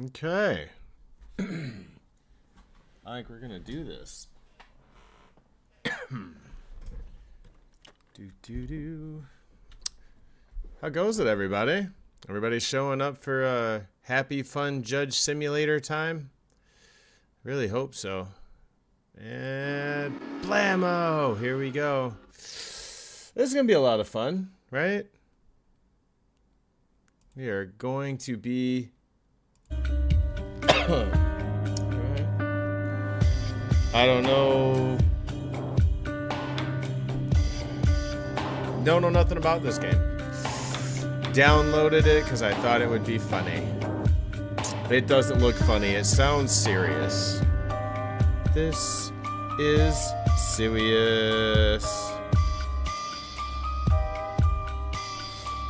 Okay. I think we're gonna do this. How goes it, everybody? Everybody showing up for a happy, fun Judge Simulator time? Really hope so. And blammo! Here we go. This is gonna be a lot of fun, right? We are going to be... I don't know. Don't know nothing about this game. Downloaded it because I thought it would be funny. It doesn't look funny. It sounds serious. This is serious.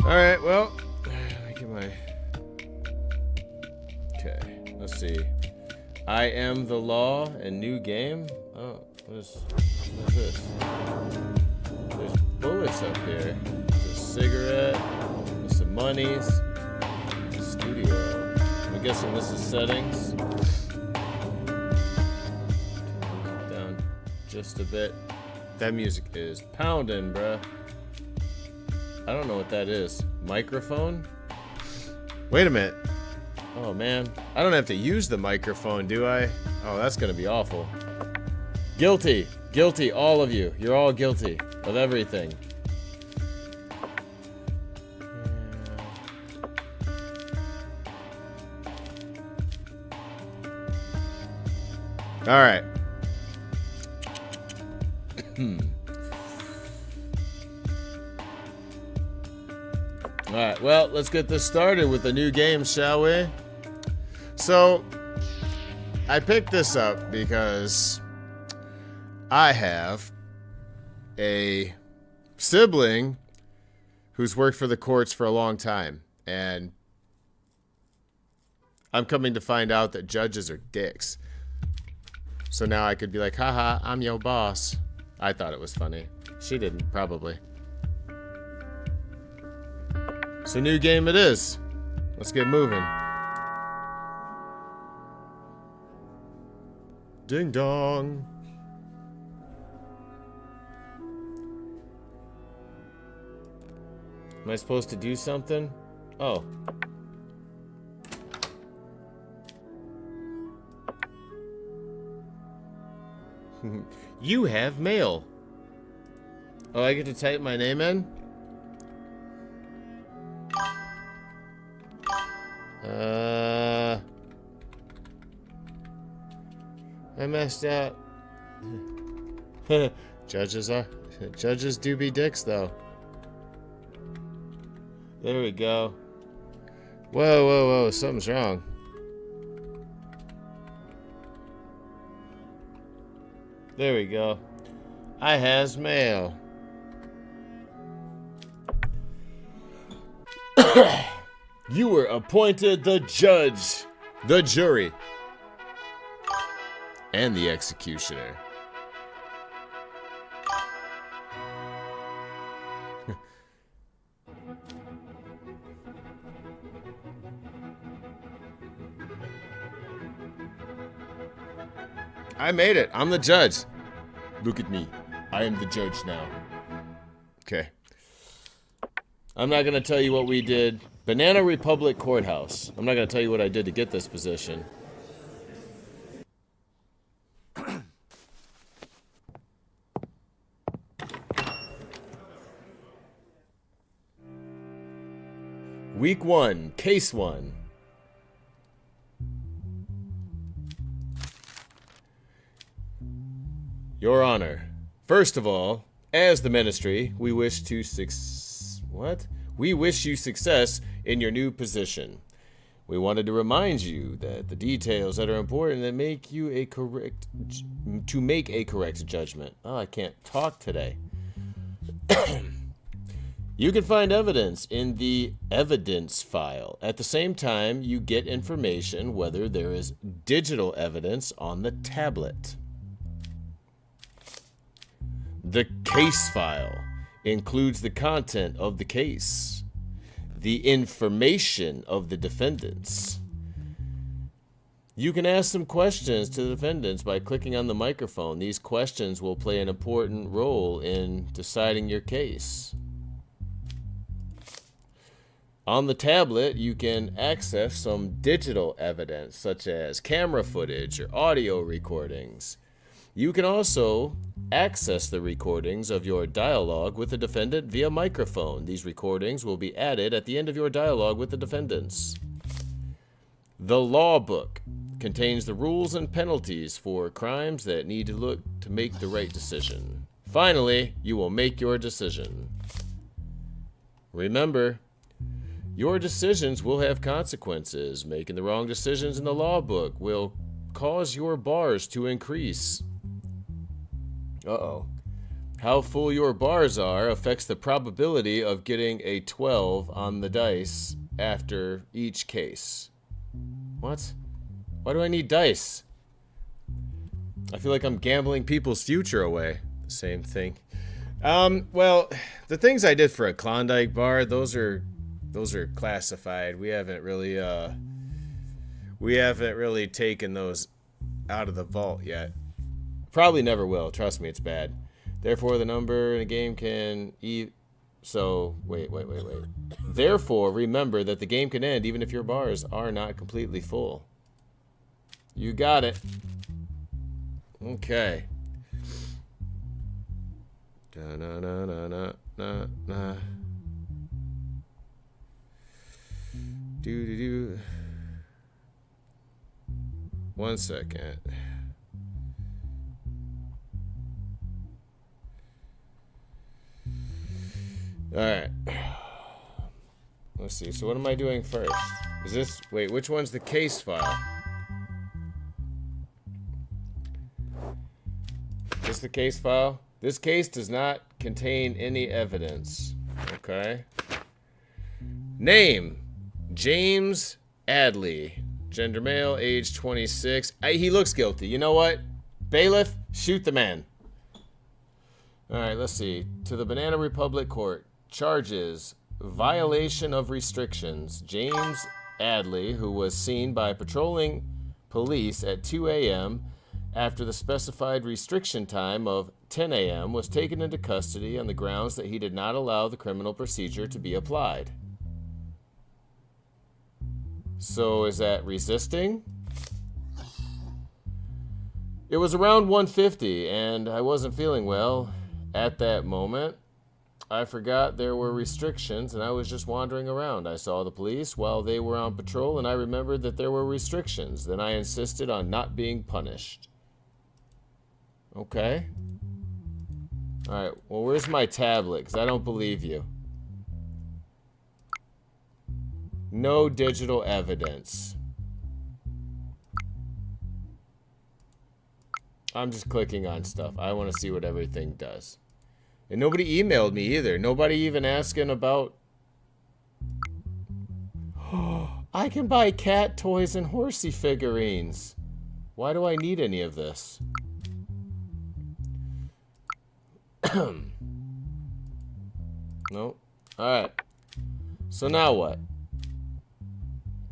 Alright, well, let me get my... Okay, let's see. I am the law and new game? Oh, what is this? There's bullets up here. There's a cigarette. There's some monies. Studio. I'm guessing this is settings. Down just a bit. That music is pounding, bruh. I don't know what that is. Microphone? Wait a minute. Oh man, I don't have to use the microphone, do I? Oh, that's gonna be awful. Guilty. Guilty, all of you. You're all guilty of everything. Alright. Alright, well, let's get this started with the new game, shall we? So, I picked this up because I have a sibling who's worked for the courts for a long time, and I'm coming to find out that judges are dicks. So now I could be like, haha, I'm your boss. I thought it was funny. She didn't, probably. So new game it is. Let's get moving. Ding dong. Am I supposed to do something? Oh. You have mail. Oh, I get to type my name in? I messed up. Judges do be dicks, though. There we go. Whoa, whoa, whoa, something's wrong. There we go. I has mail. You were appointed the judge, the jury, and the executioner. I made it. I'm the judge. Look at me. I am the judge now. Okay. I'm not going to tell you what we did. Banana Republic Courthouse. I'm not going to tell you what I did to get this position. Week 1, Case 1. Your Honor, first of all, as the Ministry, we wish you success in your new position. We wanted to remind you that the details that are important that make you make a correct judgment. Oh, I can't talk today. You can find evidence in the evidence file. At the same time, you get information whether there is digital evidence on the tablet. The case file includes the content of the case, the information of the defendants, You can ask some questions to the defendants by clicking on the microphone. These questions will play an important role in deciding your case. On the tablet, you can access some digital evidence, such as camera footage or audio recordings. You can also access the recordings of your dialogue with the defendant via microphone. These recordings will be added at the end of your dialogue with the defendants. The law book contains the rules and penalties for crimes that need to look to make the right decision. Finally, you will make your decision. Remember, your decisions will have consequences. Making the wrong decisions in the law book will cause your bars to increase. Uh-oh. How full your bars are affects the probability of getting a 12 on the dice after each case. What? Why do I need dice? I feel like I'm gambling people's future away. Same thing. Well, the things I did for a Klondike bar, those are classified. We haven't really taken those out of the vault yet. Probably never will. Trust me, it's bad. Therefore, the number in a game can wait. Therefore, remember that the game can end even if your bars are not completely full. You got it. Okay. Da-na-na-na-na-na-na. Do-do-do. 1 second. Alright. Let's see. So what am I doing first? Is this... Wait, which one's the case file? Is this the case file? This case does not contain any evidence. Okay. Name. James Adley. Gender male, age 26. He looks guilty. You know what? Bailiff, shoot the man. Alright, let's see. To the Banana Republic Court. Charges. Violation of restrictions. James Adley, who was seen by patrolling police at 2 a.m. after the specified restriction time of 10 a.m., was taken into custody on the grounds that he did not allow the criminal procedure to be applied. So is that resisting? It was around 1:50 and I wasn't feeling well at that moment. I forgot there were restrictions and I was just wandering around. I saw the police while they were on patrol and I remembered that there were restrictions. Then I insisted on not being punished. Okay. Alright, well, where's my tablet? Because I don't believe you. No digital evidence. I'm just clicking on stuff. I want to see what everything does. And nobody emailed me either. Nobody even asking about... I can buy cat toys and horsey figurines. Why do I need any of this? Nope. Alright. So now what?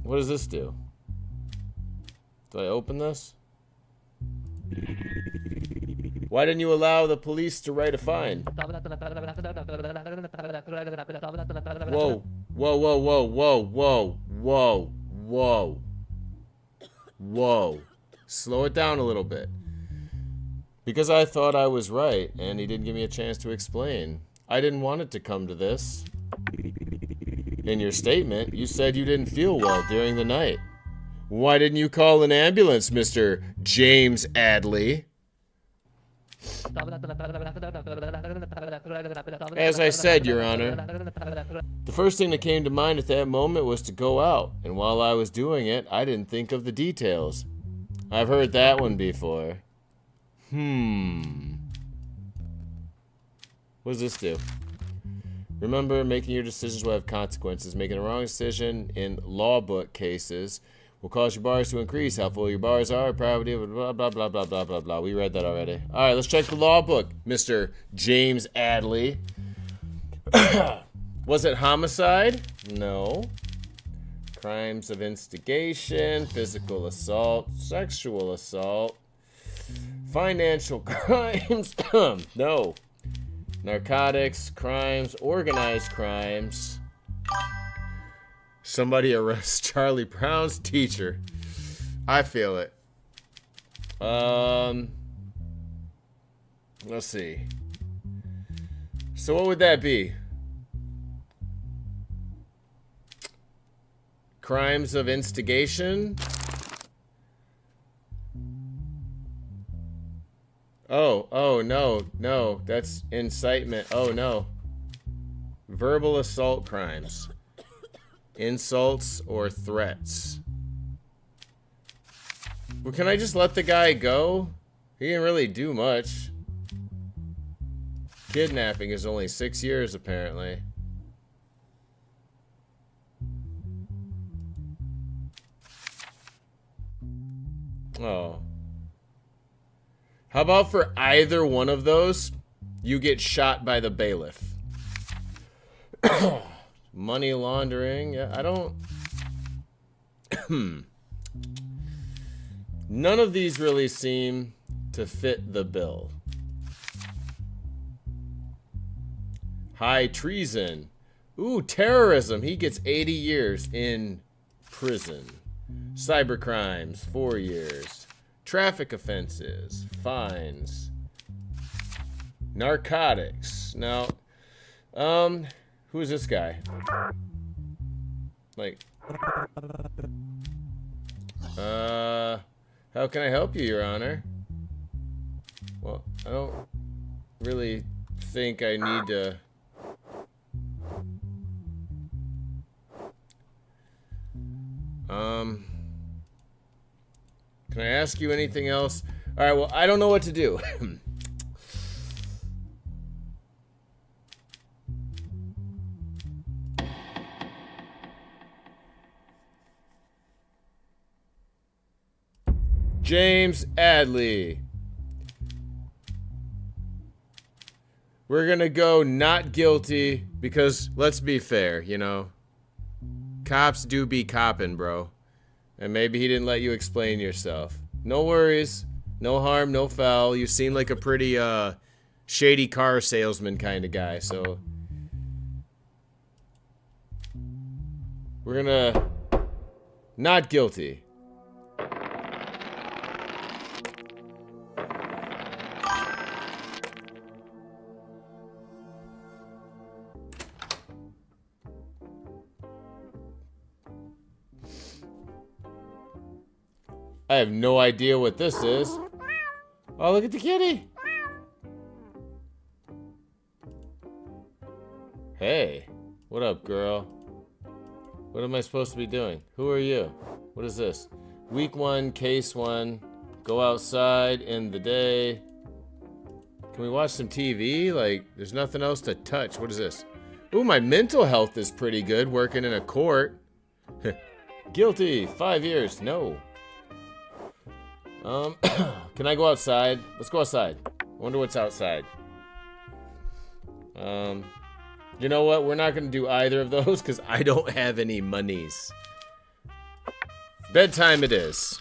What does this do? Do I open this? Why didn't you allow the police to write a fine? Whoa. Whoa, whoa, whoa, whoa, whoa, whoa, whoa. Whoa. Slow it down a little bit. Because I thought I was right, and he didn't give me a chance to explain. I didn't want it to come to this. In your statement, you said you didn't feel well during the night. Why didn't you call an ambulance, Mr. James Adley? As I said, Your Honor, the first thing that came to mind at that moment was to go out, and while I was doing it, I didn't think of the details. I've heard that one before. What does this do? Remember, making your decisions will have consequences. Making a wrong decision in law book cases will cause your bars to increase. How full your bars are, probably, blah, blah, blah, blah, blah, blah, blah. We read that already. All right, let's check the law book, Mr. James Adley. Was it homicide? No. Crimes of instigation, physical assault, sexual assault, financial crimes, no. Narcotics, crimes, organized crimes. Somebody arrests Charlie Brown's teacher. I feel it. Let's see. So what would that be? Crimes of instigation? Oh, no, that's incitement. Oh, no. Verbal assault crimes. Insults or threats. Well, can I just let the guy go? He didn't really do much. Kidnapping is only 6 years, apparently. Oh. How about for either one of those, you get shot by the bailiff? Money laundering. Yeah, I don't... None of these really seem to fit the bill. High treason. Ooh, terrorism. He gets 80 years in prison. Cybercrimes, 4 years. Traffic offenses, fines. Narcotics. Now, who is this guy? Like, how can I help you, Your Honor? Well, I don't really think I need to... Can I ask you anything else? All right, well, I don't know what to do. James Adley. We're gonna go not guilty because, let's be fair, you know, cops do be copping, bro. And maybe he didn't let you explain yourself. No worries. No harm, no foul. You seem like a pretty, shady car salesman kind of guy, so... We're gonna... Not guilty. I have no idea what this is. Oh, look at the kitty. Hey, what up, girl? What am I supposed to be doing? Who are you? What is this? Week 1, case 1. Go outside in the day. Can we watch some TV? Like, there's nothing else to touch. What is this? Ooh, my mental health is pretty good working in a court. Guilty. 5 years. No. Can I go outside? Let's go outside. I wonder what's outside. You know what? We're not gonna do either of those because I don't have any monies. Bedtime it is.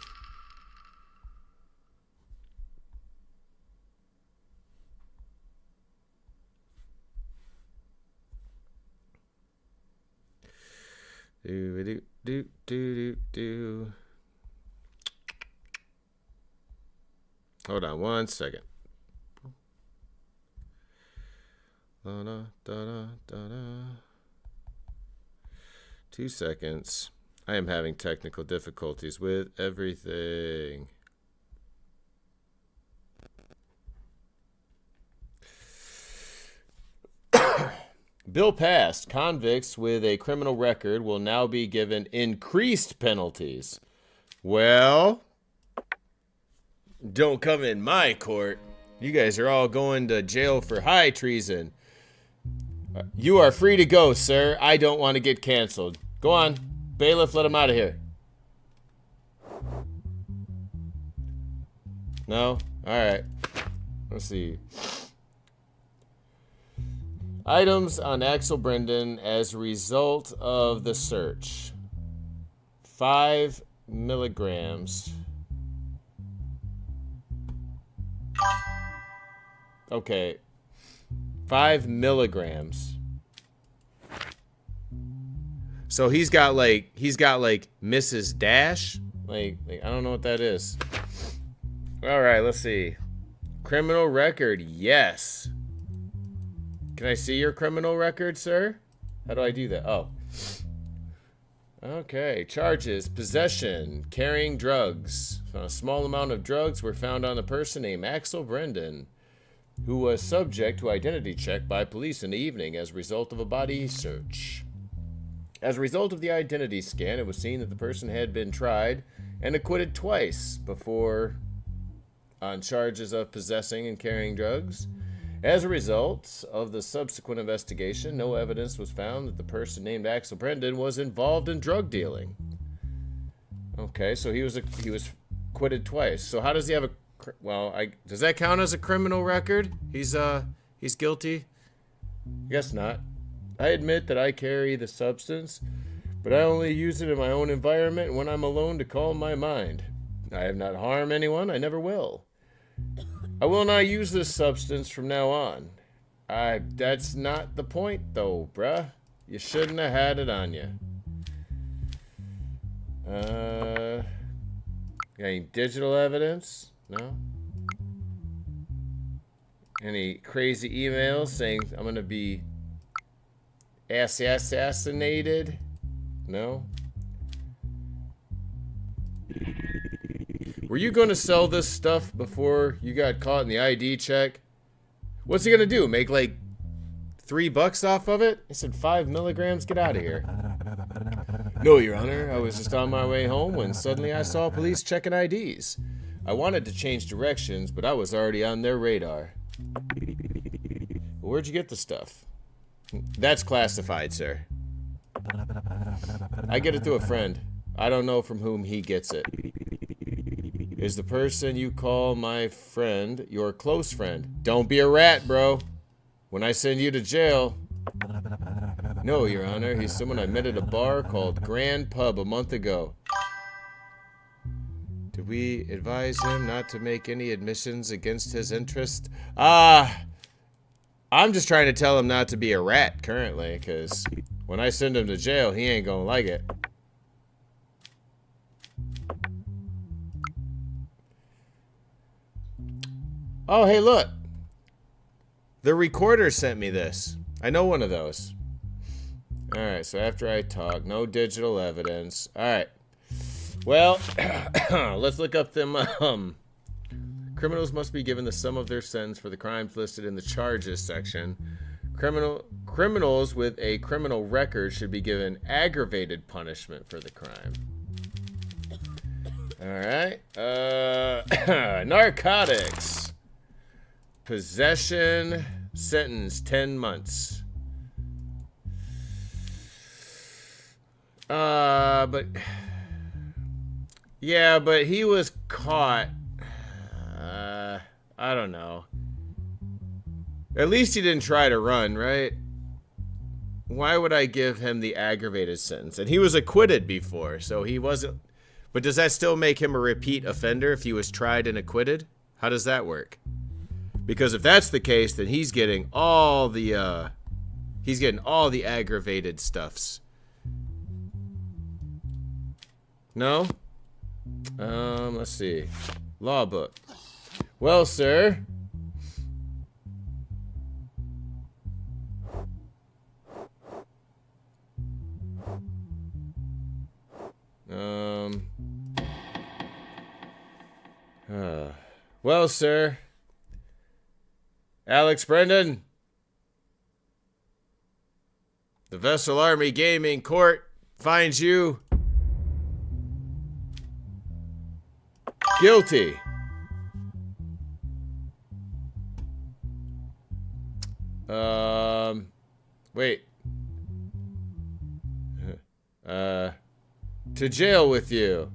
Do. Hold on 1 second. 2 seconds. I am having technical difficulties with everything. Bill passed. Convicts with a criminal record will now be given increased penalties. Well... Don't come in my court. You guys are all going to jail for high treason. You are free to go, sir. I don't want to get canceled. Go on. Bailiff, let him out of here. No? Alright. Let's see. Items on Axel Brendan as a result of the search. 5 milligrams. Okay. 5 milligrams. So he's got like Mrs. Dash. Like I don't know what that is. All right, let's see. Criminal record, yes. Can I see your criminal record, sir? How do I do that? Oh. Okay, charges, possession, carrying drugs. A small amount of drugs were found on a person named Axel Brendan, who was subject to identity check by police in the evening as a result of a body search. As a result of the identity scan, it was seen that the person had been tried and acquitted twice before on charges of possessing and carrying drugs. As a result of the subsequent investigation, no evidence was found that the person named Axel Brendan was involved in drug dealing. Okay, so he was acquitted twice. So how does he have a does that count as a criminal record? He's guilty? Guess not. I admit that I carry the substance, but I only use it in my own environment when I'm alone to calm my mind. I have not harmed anyone. I never will. I will not use this substance from now on. That's not the point, though, bruh. You shouldn't have had it on you. Got any digital evidence? No? Any crazy emails saying I'm gonna be assassinated? No? Were you gonna sell this stuff before you got caught in the ID check? What's he gonna do? Make like $3 off of it? I said 5 milligrams, get out of here. No, Your Honor, I was just on my way home when suddenly I saw police checking IDs. I wanted to change directions, but I was already on their radar. Where'd you get the stuff? That's classified, sir. I get it through a friend. I don't know from whom he gets it. Is the person you call my friend your close friend? Don't be a rat, bro. When I send you to jail... No, Your Honor, he's someone I met at a bar called Grand Pub a month ago. Did we advise him not to make any admissions against his interest? I'm just trying to tell him not to be a rat currently, because when I send him to jail, he ain't gonna like it. Oh, hey, look. The recorder sent me this. I know one of those. Alright, so after I talk, no digital evidence. Alright. Well, let's look up them. Criminals must be given the sum of their sentence for the crimes listed in the charges section. Criminals with a criminal record should be given aggravated punishment for the crime. Alright. Narcotics. Possession. Sentence 10 months. Yeah, but he was caught. I don't know. At least he didn't try to run, right? Why would I give him the aggravated sentence? And he was acquitted before, so he wasn't. But does that still make him a repeat offender if he was tried and acquitted? How does that work? Because if that's the case, then he's getting all the aggravated stuffs. No? Let's see. Law book. Well, sir. Well, sir. Alex Brendan. The Vessel Army Gaming Court finds you guilty. Wait. To jail with you.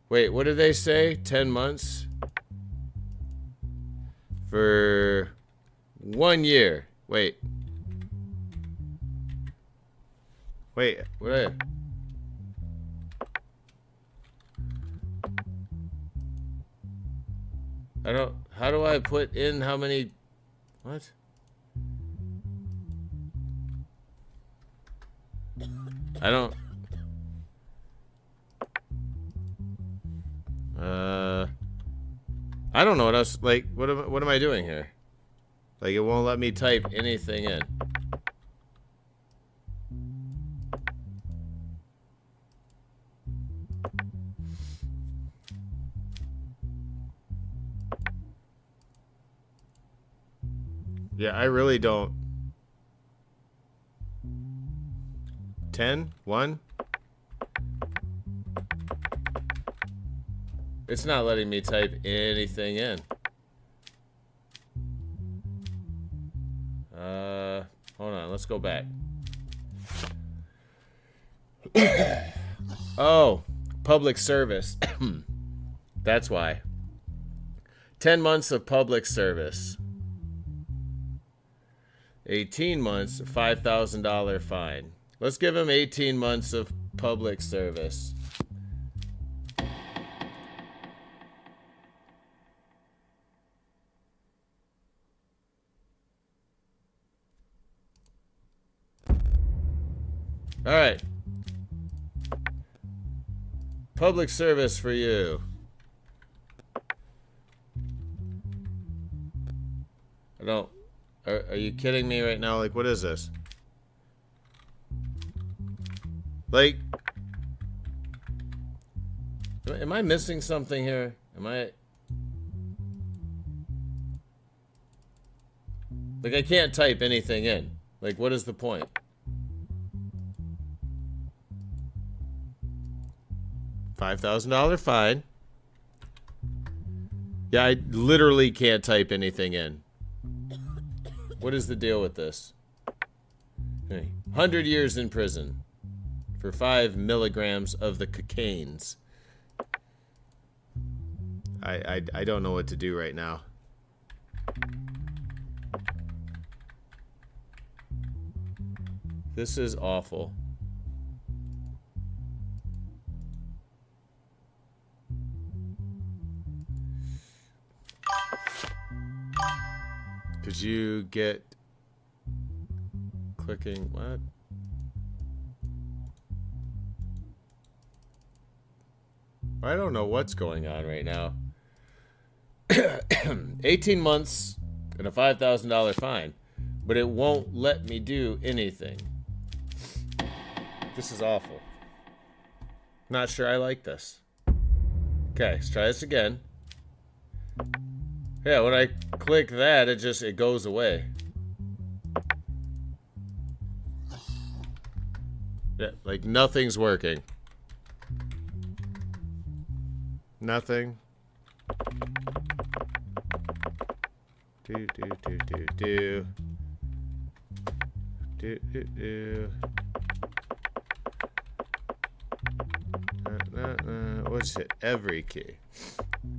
Wait, what did they say? 10 months? For 1 year. Wait. Wait, what? I don't... How do I put in how many... What? I don't... I don't know what else... Like, what am I doing here? Like, it won't let me type anything in. Yeah, I really don't. 10? 1? It's not letting me type anything in. Hold on, let's go back. Oh, public service. That's why. 10 months of public service. 18 months, $5,000 fine. Let's give him 18 months of public service. All right. Public service for you. I don't... Are you kidding me right now? Like, what is this? Like... Am I missing something here? Am I... Like, I can't type anything in. Like, what is the point? $5,000 fine. Yeah, I literally can't type anything in. What is the deal with this? 100 years in prison for 5 milligrams of the cocaines. I don't know what to do right now. This is awful. Could you get clicking what? I don't know what's going on right now. 18 months and a $5,000 fine, but it won't let me do anything. This is awful. Not sure I like this. Okay, let's try this again. Yeah, when I click that, it goes away. Yeah, like nothing's working. Nothing. Do. What's it? Every key.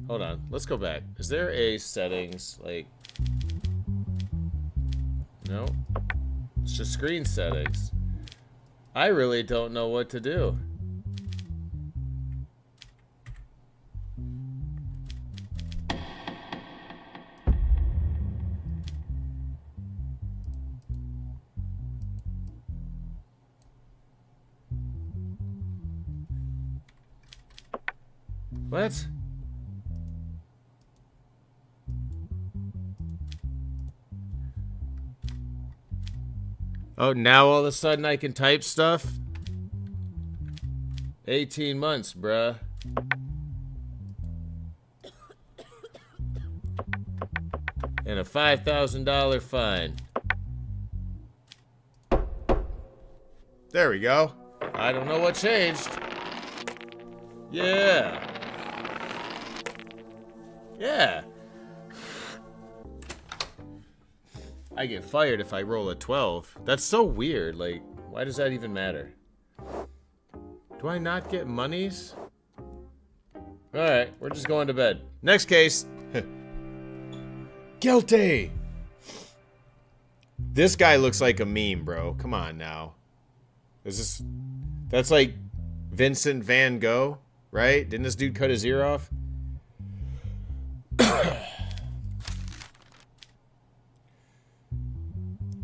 Hold on, let's go back. Is there a settings, like... No? It's just screen settings. I really don't know what to do. What? Oh, now all of a sudden I can type stuff? 18 months, bruh. And a $5,000 fine. There we go. I don't know what changed. Yeah. Yeah. I get fired if I roll a 12. That's so weird. Like, why does that even matter? Do I not get monies? Alright, we're just going to bed. Next case. Guilty! This guy looks like a meme, bro. Come on now. Is this... That's like Vincent Van Gogh, right? Didn't this dude cut his ear off?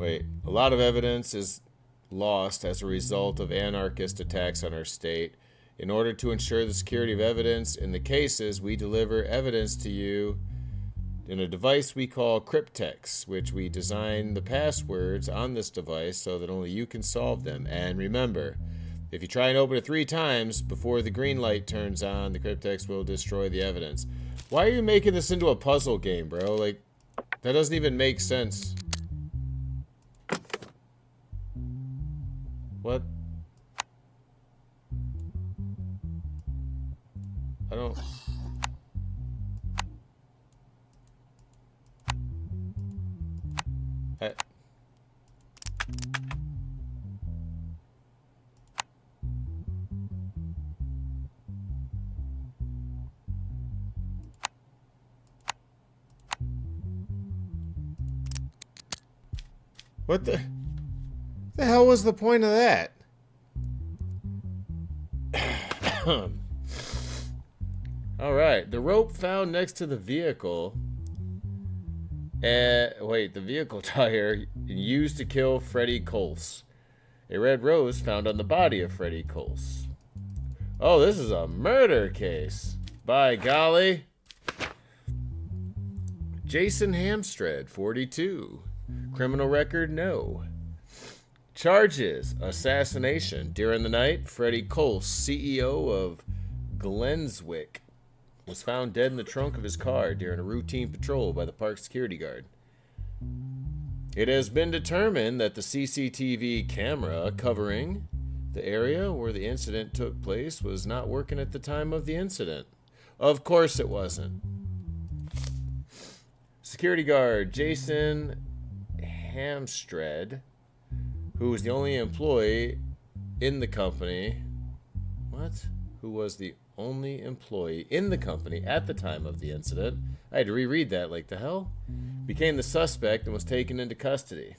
Wait, a lot of evidence is lost as a result of anarchist attacks on our state. In order to ensure the security of evidence in the cases, we deliver evidence to you in a device we call Cryptex, which we design the passwords on this device so that only you can solve them. And remember, if you try and open it 3 times before the green light turns on, the Cryptex will destroy the evidence. Why are you making this into a puzzle game, bro? Like, that doesn't even make sense. What? I don't... What the hell was the point of that? Alright, the rope found next to the vehicle. Wait, the vehicle tire used to kill Freddy Coles. A red rose found on the body of Freddy Coles. Oh, this is a murder case. By golly. Jason Hamstred, 42. Criminal record, no. Charges, assassination. During the night, Freddy Coles, CEO of Glenswick, was found dead in the trunk of his car during a routine patrol by the park security guard. It has been determined that the CCTV camera covering the area where the incident took place was not working at the time of the incident. Of course it wasn't. Security guard Jason Hamstred, who was the only employee in the company. What? Who was the only employee in the company at the time of the incident? I had to reread that, like the hell? Became the suspect and was taken into custody.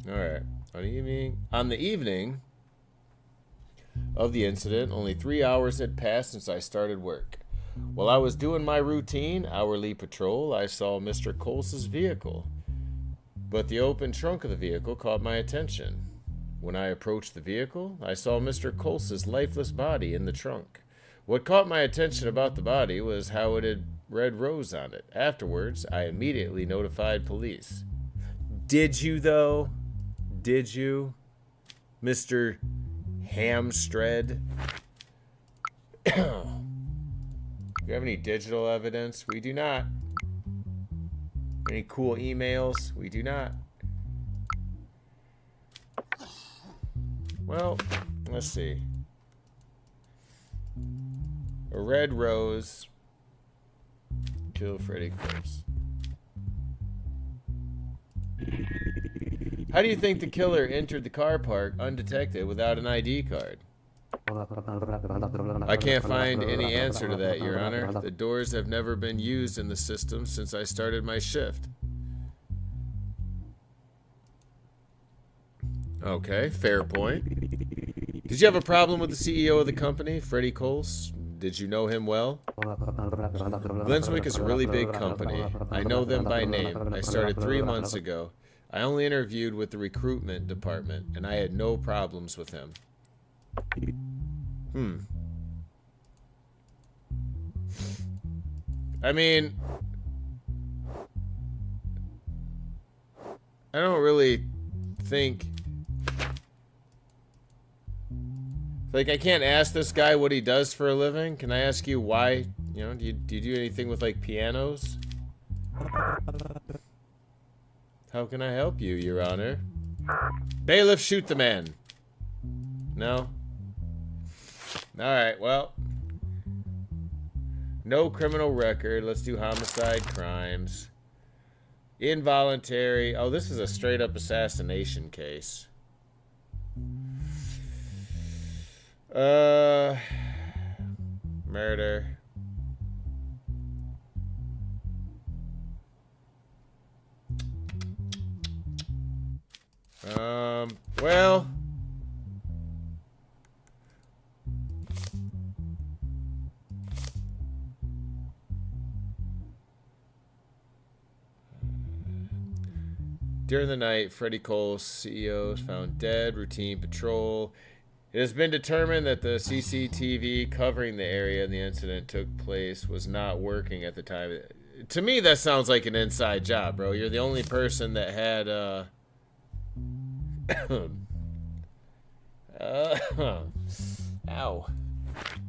Alright. On the evening of the incident, only 3 hours had passed since I started work. While I was doing my routine hourly patrol, I saw Mr. Coles' vehicle. But the open trunk of the vehicle caught my attention. When I approached the vehicle, I saw Mr. Coles' lifeless body in the trunk. What caught my attention about the body was how it had red rose on it. Afterwards, I immediately notified police. Did you, though? Did you, Mr. Hamstred? Do you have any digital evidence? We do not. Any cool emails? We do not. Well, let's see. A red rose. Kill Freddy Coles. How do you think the killer entered the car park undetected without an ID card? I can't find any answer to that, Your Honor. The doors have never been used in the system since I started my shift. Okay, fair point. Did you have a problem with the CEO of the company, Freddy Coles? Did you know him well? Glenswick is a really big company. I know them by name. I started 3 months ago. I only interviewed with the recruitment department, and I had no problems with him. I mean, I don't really think... Like, I can't ask this guy what he does for a living. Can I ask you why? You know, do you do anything with, like, pianos? How can I help you, Your Honor? Bailiff, shoot the man. No? Alright, well. No criminal record. Let's do homicide, crimes. Involuntary. Oh, this is a straight-up assassination case. Murder. Well. During the night, Freddie Cole's CEO is found dead. Routine patrol. It has been determined that the CCTV covering the area the incident took place was not working at the time. To me, that sounds like an inside job, bro. You're the only person that had, ow.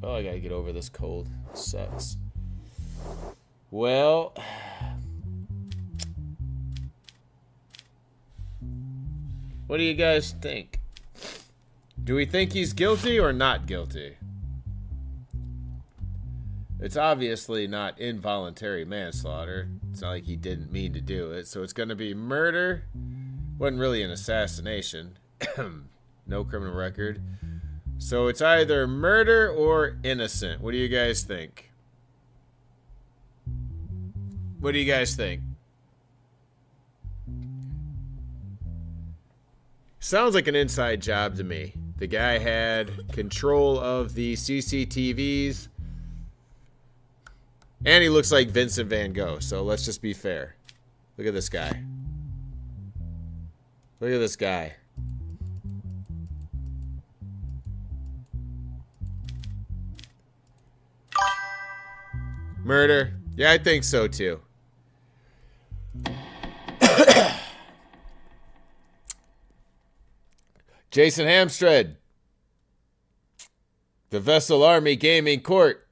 Oh, I gotta get over this cold. It sucks. Well, what do you guys think? Do we think he's guilty or not guilty? It's obviously not involuntary manslaughter. It's not like he didn't mean to do it. So it's going to be murder. Wasn't really an assassination. No criminal record. So it's either murder or innocent. What do you guys think? What do you guys think? Sounds like an inside job to me. The guy had control of the CCTVs. And he looks like Vincent Van Gogh. So let's just be fair. Look at this guy. Look at this guy. Murder. Yeah, I think so too. Jason Hamstred. The Vessel Army Gaming Court.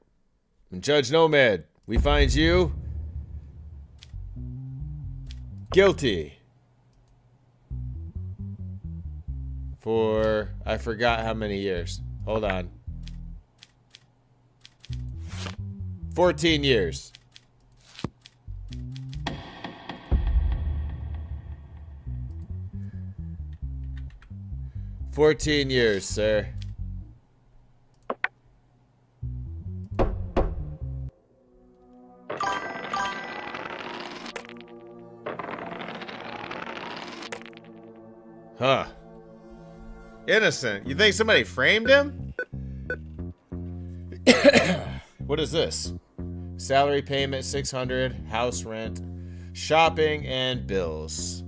And Judge NoMaD. We find you guilty for, I forgot how many years. Hold on. 14 years. $14 years, sir. Huh. Innocent. You think somebody framed him? What is this? Salary payment, $600, house rent, shopping, and bills.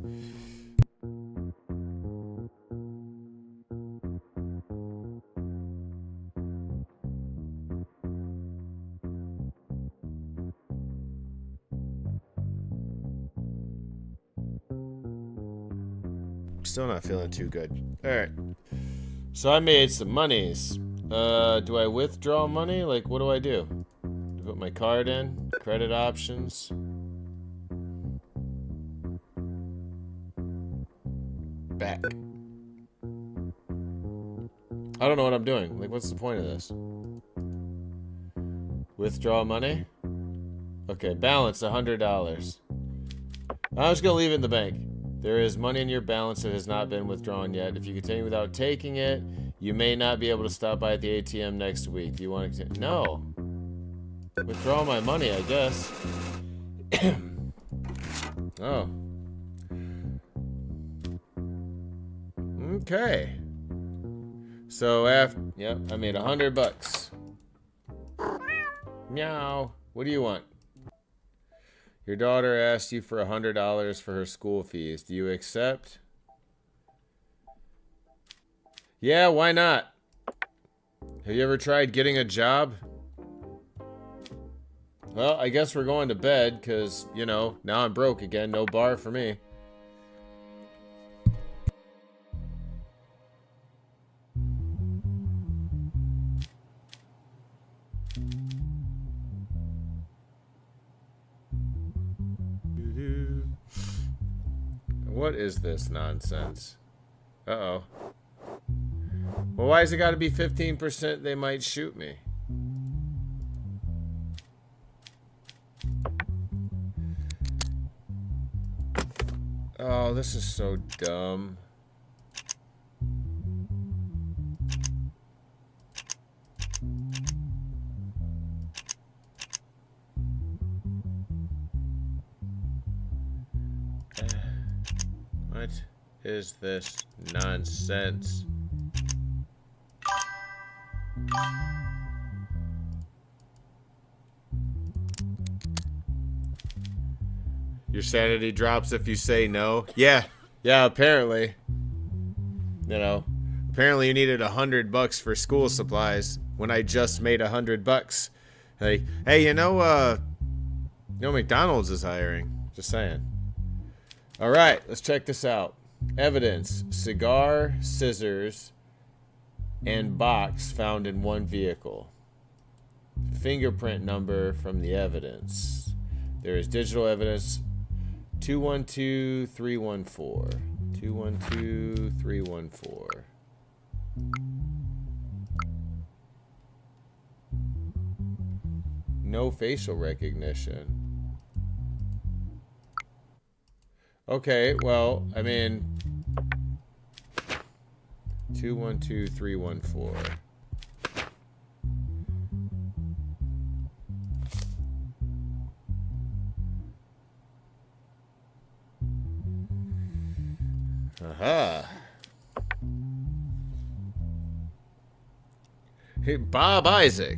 Still not feeling too good. Alright. So I made some monies. Do I withdraw money? Like, what do I do? Put my card in. Credit options. Back. I don't know what I'm doing. Like, what's the point of this? Withdraw money? Okay, balance $100. I'm just gonna leave it in the bank. There is money in your balance that has not been withdrawn yet. If you continue without taking it, you may not be able to stop by at the ATM next week. Do you want to... No. Withdraw my money, I guess. Oh. Okay. So after... Yep, I made $100. Meow. What do you want? Your daughter asked you for $100 for her school fees. Do you accept? Yeah, why not? Have you ever tried getting a job? Well, I guess we're going to bed because, you know, now I'm broke again. No bar for me. What is this nonsense? Uh-oh. Well, why has it got to be 15%? They might shoot me. Oh, this is so dumb. What is this nonsense? Your sanity drops if you say no. Yeah, Yeah, apparently. You know, apparently you needed $100 for school supplies when I just made $100. Like, hey, McDonald's is hiring. Just saying. All right, let's check this out. Evidence: cigar, scissors, and box found in one vehicle. Fingerprint number from the evidence. There is digital evidence 212314. 212314. No facial recognition. Okay, well, I mean, 212314. Aha. Hey, Bob Isaac.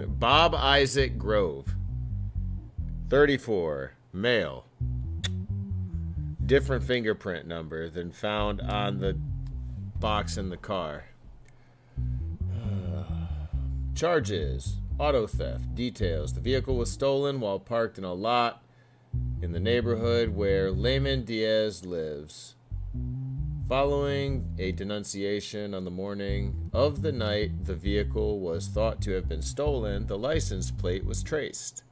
Bob Isaac Grove. 34. Male. Different fingerprint number than found on the box in the car. Charges. Auto theft. Details. The vehicle was stolen while parked in a lot in the neighborhood where Layman Diaz lives. Following a denunciation on the morning of the night the vehicle was thought to have been stolen, the license plate was traced.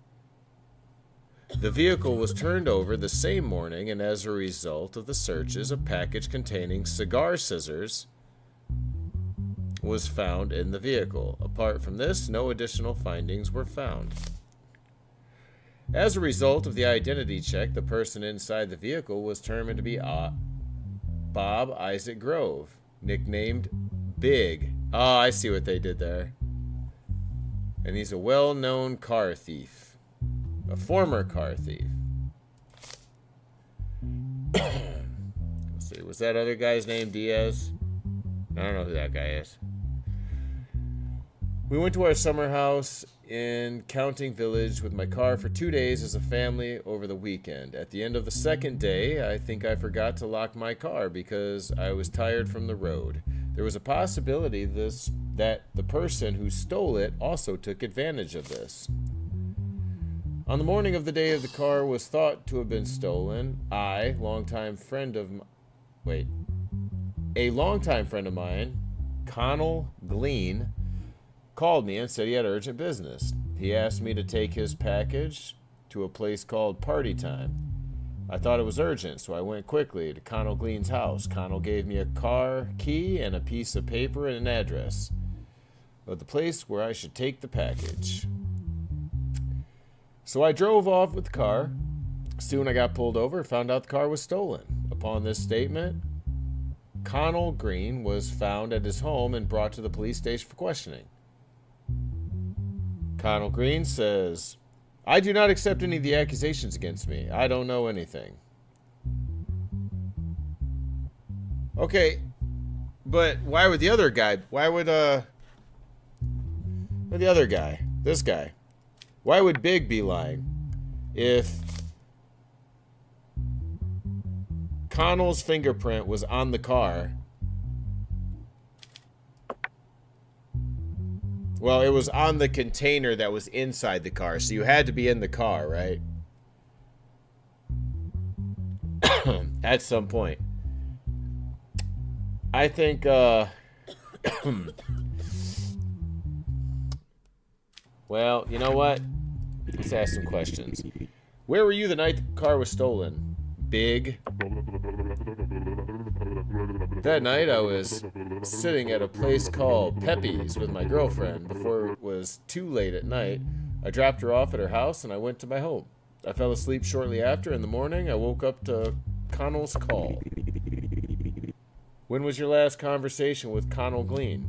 The vehicle was turned over the same morning, and as a result of the searches, a package containing cigar scissors was found in the vehicle. Apart from this, no additional findings were found. As a result of the identity check, the person inside the vehicle was determined to be Bob Isaac Grove, nicknamed Big. Oh, I see what they did there. And he's a well-known car thief. A former car thief. Let's see, was that other guy's name Diaz? I don't know who that guy is. We went to our summer house in Counting Village with my car for 2 days as a family over the weekend. At the end of the second day, I think I forgot to lock my car because I was tired from the road. There was a possibility that the person who stole it also took advantage of this. On the morning of the day the car was thought to have been stolen, a longtime friend of mine, Connell Glean, called me and said he had urgent business. He asked me to take his package to a place called Party Time. I thought it was urgent, so I went quickly to Connell Glean's house. Connell gave me a car key and a piece of paper and an address of the place where I should take the package. So I drove off with the car. Soon I got pulled over and found out the car was stolen. Upon this statement, Connell Green was found at his home and brought to the police station for questioning. Connell Green says, I do not accept any of the accusations against me. I don't know anything. Okay, but why would the other guy, this guy, why would Big be lying if Connell's fingerprint was on the car? Well, it was on the container that was inside the car, so you had to be in the car, right? At some point. I think, well, you know what? Let's ask some questions. Where were you the night the car was stolen? Big. That night I was sitting at a place called Pepe's with my girlfriend. Before it was too late at night, I dropped her off at her house and I went to my home. I fell asleep shortly after. In the morning, I woke up to Connell's call. When was your last conversation with Connell Glean?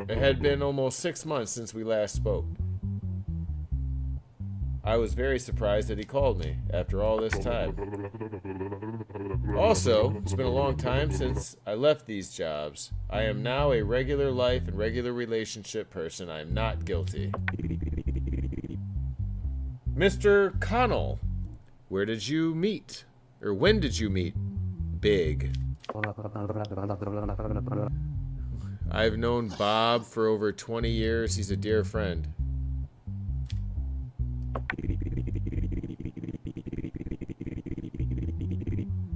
It had been almost 6 months since we last spoke. I was very surprised that he called me after all this time. Also, it's been a long time since I left these jobs. I am now a regular life and regular relationship person. I am not guilty. Mr. Connell, Where did you meet? Or when did you meet Big? I've known Bob for over 20 years. He's a dear friend.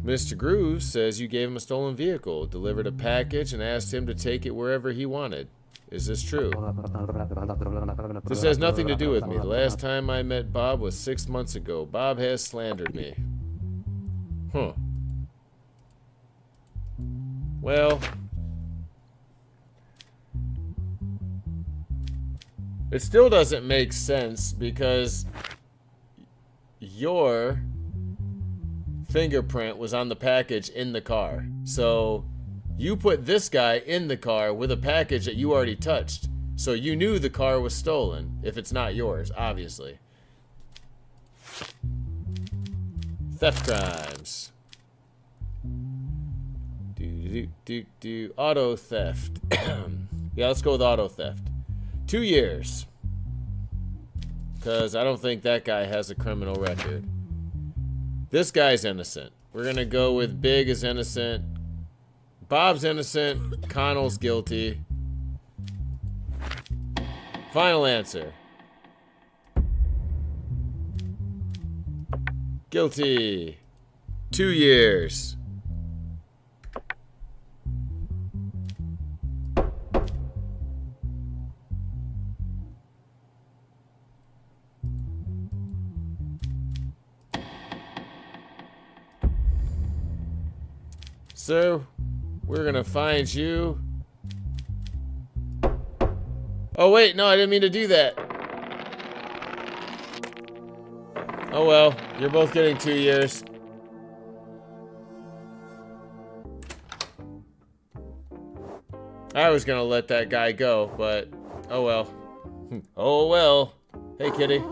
Mr. Grooves says you gave him a stolen vehicle, delivered a package, and asked him to take it wherever he wanted. Is this true? This has nothing to do with me. The last time I met Bob was 6 months ago. Bob has slandered me. Huh. Well, it still doesn't make sense because your fingerprint was on the package in the car. So you put this guy in the car with a package that you already touched. So you knew the car was stolen, if it's not yours, obviously. Theft crimes. Auto theft. Yeah, let's go with auto theft. 2 years. Because I don't think that guy has a criminal record. This guy's innocent. We're going to go with Big is innocent. Bob's innocent. Connell's guilty. Final answer. Guilty. 2 years. So, we're gonna find you. Oh wait, no, I didn't mean to do that. Oh well, you're both getting 2 years. I was gonna let that guy go, but oh well. Oh well. Hey kitty.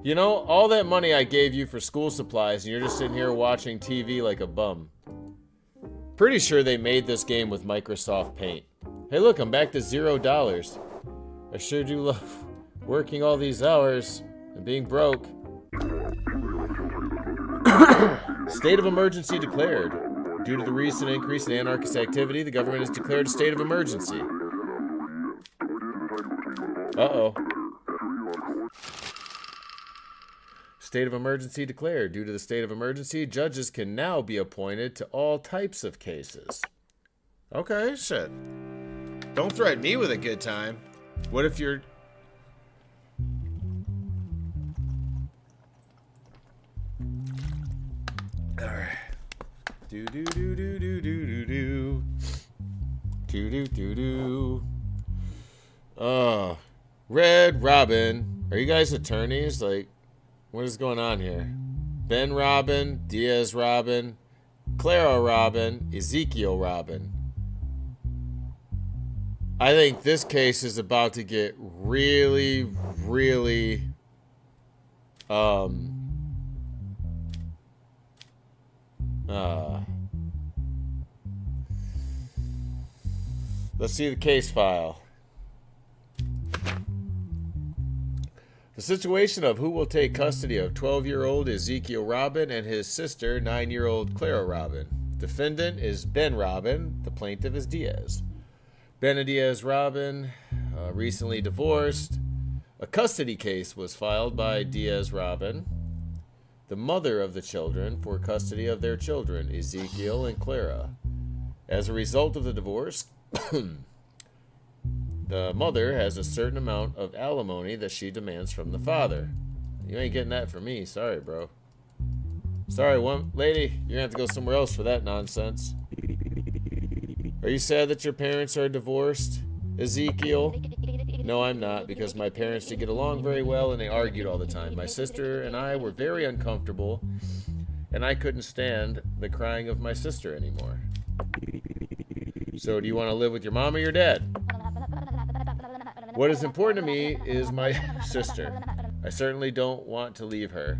You know, all that money I gave you for school supplies, and you're just sitting here watching TV like a bum. Pretty sure they made this game with Microsoft Paint. Hey look, I'm back to $0. I sure do love working all these hours and being broke. State of emergency declared. Due to the recent increase in anarchist activity, the government has declared a state of emergency. Uh-oh. State of emergency declared. Due to the state of emergency, judges can now be appointed to all types of cases. Okay, shit. Don't threaten me with a good time. What if you're... Alright. Do-do-do-do-do-do-do-do. Do-do-do-do. Oh. Red Robin. Are you guys attorneys? Like... What is going on here? Ben Robin, Diaz Robin, Clara Robin, Ezekiel Robin. I think this case is about to get really, really... Let's see the case file. The situation of who will take custody of 12-year-old Ezekiel Robin and his sister, 9-year-old Clara Robin. Defendant is Ben Robin. The plaintiff is Diaz. Ben and Diaz Robin recently divorced. A custody case was filed by Diaz Robin, the mother of the children, for custody of their children, Ezekiel and Clara. As a result of the divorce, the mother has a certain amount of alimony that she demands from the father. You ain't getting that from me. Sorry, bro. Sorry, one lady. You're gonna have to go somewhere else for that nonsense. Are you sad that your parents are divorced, Ezekiel? No, I'm not, because my parents did get along very well and they argued all the time. My sister and I were very uncomfortable, and I couldn't stand the crying of my sister anymore. So, do you want to live with your mom or your dad? What is important to me is my sister. I certainly don't want to leave her,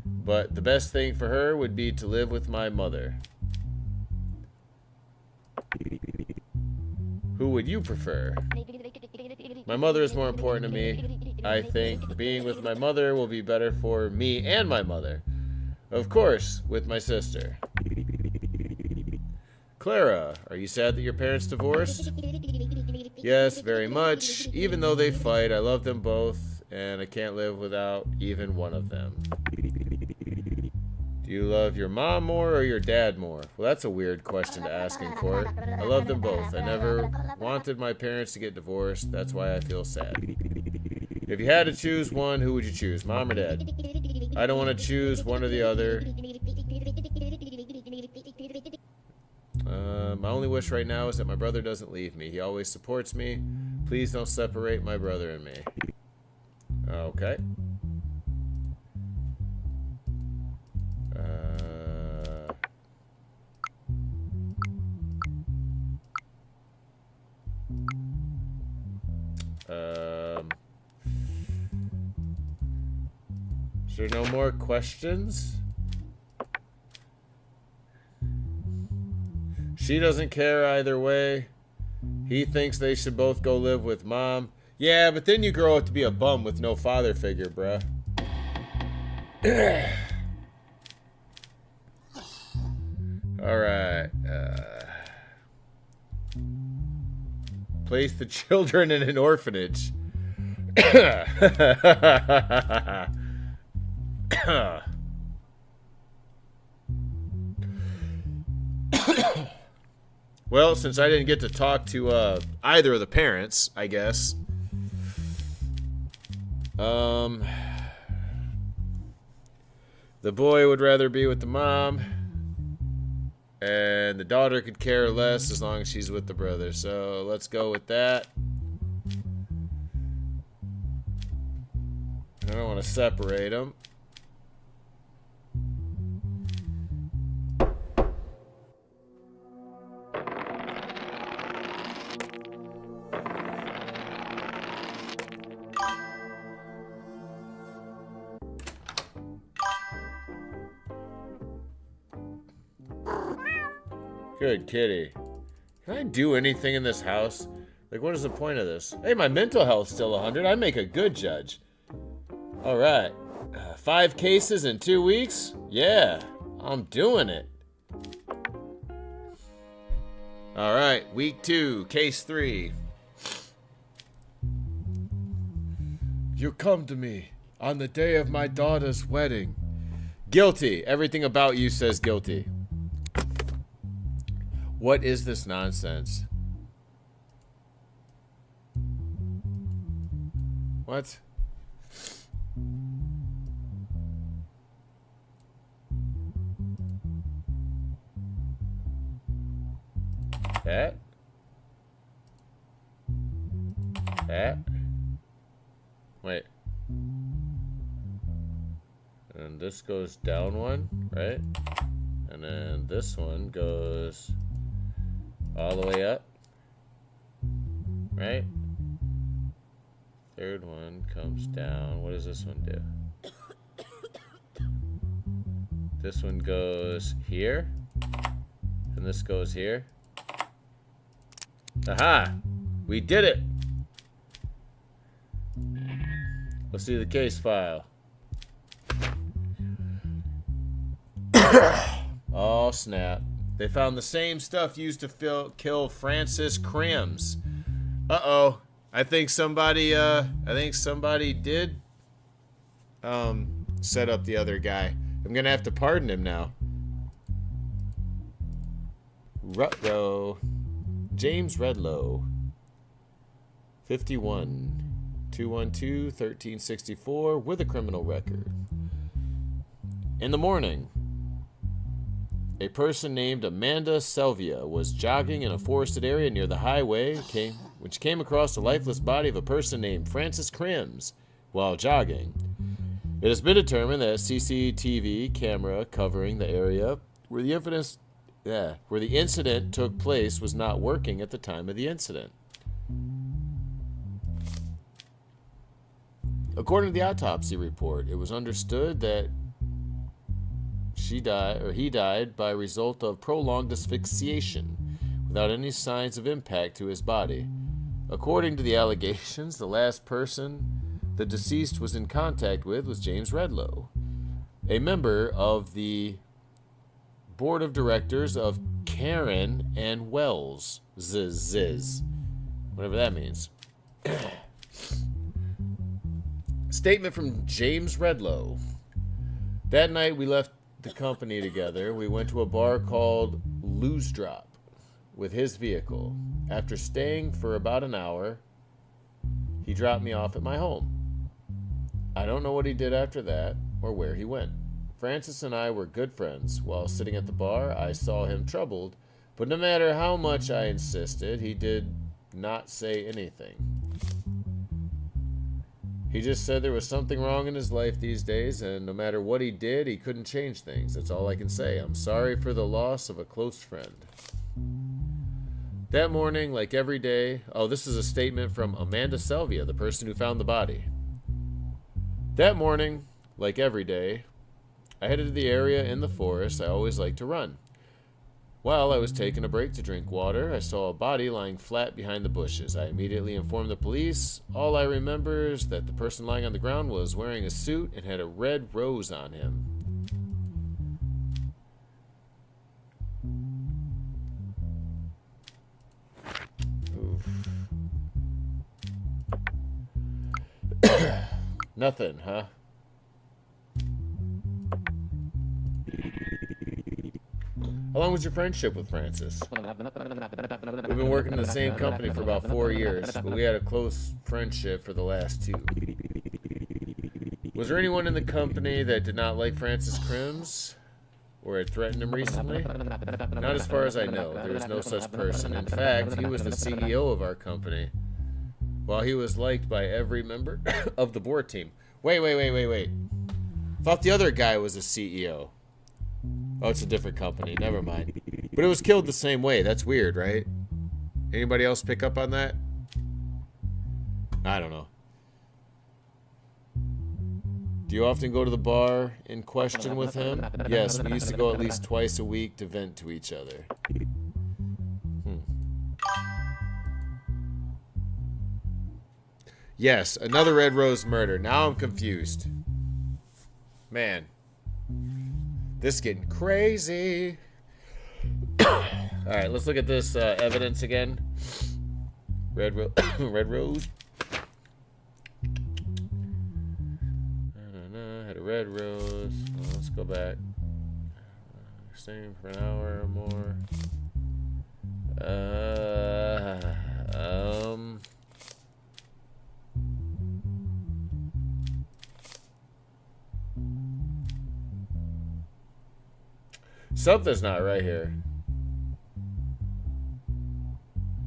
but the best thing for her would be to live with my mother. Who would you prefer? My mother is more important to me. I think being with my mother will be better for me and my mother. Of course, with my sister. Clara, are you sad that your parents divorced? Yes, very much. Even though they fight, I love them both, and I can't live without even one of them. Do you love your mom more or your dad more? Well, that's a weird question to ask in court. I love them both. I never wanted my parents to get divorced. That's why I feel sad. If you had to choose one, who would you choose, mom or dad? I don't want to choose one or the other. My only wish right now is that my brother doesn't leave me. He always supports me. Please don't separate my brother and me. Okay. Is there no more questions? She doesn't care either way. He thinks they should both go live with mom. Yeah, but then you grow up to be a bum with no father figure, bruh. Alright. Place the children in an orphanage. Well, since I didn't get to talk to either of the parents, I guess. The boy would rather be with the mom, and the daughter could care less as long as she's with the brother. So let's go with that. I don't want to separate them. Good kitty. Can I do anything in this house? Like, what is the point of this? Hey, my mental health's still 100. I make a good judge. All right. 5 cases in 2 weeks? Yeah, I'm doing it. All right, week 2, case 3. You come to me on the day of my daughter's wedding. Guilty. Everything about you says guilty. What is this nonsense? What? That? That? Wait. And this goes down one, right? And then this one goes all the way up, right? Third one comes down. What does this one do? This one goes here, and this goes here. Aha! We did it! Let's see the case file. Oh, snap. They found the same stuff used to kill Francis Crims. Uh-oh. I think somebody did set up the other guy. I'm gonna have to pardon him now. Rutro. James Redlow. 51. 212, 1364, with a criminal record. In the morning, a person named Amanda Selvia was jogging in a forested area near the highway when she came across the lifeless body of a person named Francis Crims while jogging. It has been determined that a CCTV camera covering the area where the incident took place was not working at the time of the incident. According to the autopsy report, it was understood that he died by result of prolonged asphyxiation without any signs of impact to his body. According to the allegations, the last person the deceased was in contact with was James Redlow, a member of the board of directors of Karen and Wells. Ziz. Whatever that means. Statement from James Redlow. That night we left the company together. We went to a bar called Lose Drop with his vehicle. After staying for about an hour, he dropped me off at my home. I don't know what he did after that or where he went. Francis and I were good friends. While sitting at the bar, I saw him troubled, but no matter how much I insisted, he did not say anything. He just said there was something wrong in his life these days, and no matter what he did, he couldn't change things. That's all I can say. I'm sorry for the loss of a close friend. That morning, like every day... Oh, this is a statement from Amanda Selvia, the person who found the body. That morning, like every day, I headed to the area in the forest I always like to run. While I was taking a break to drink water, I saw a body lying flat behind the bushes. I immediately informed the police. All I remember is that the person lying on the ground was wearing a suit and had a red rose on him. Nothing, huh? How long was your friendship with Francis? We've been working in the same company for about 4 years, but we had a close friendship for the last 2. Was there anyone in the company that did not like Francis Crims? Or had threatened him recently? Not as far as I know. There was no such person. In fact, he was the CEO of our company, while he was liked by every member of the board team. Wait. Thought the other guy was a CEO. Oh, it's a different company. Never mind. But it was killed the same way. That's weird, right? Anybody else pick up on that? I don't know. Do you often go to the bar in question with him? Yes, we used to go at least twice a week to vent to each other. Yes, another Red Rose murder. Now I'm confused. Man. This is getting crazy. Alright, let's look at this evidence again. Red Rose. Had a red rose. Well, let's go back. Staying for an hour or more. Something's not right here.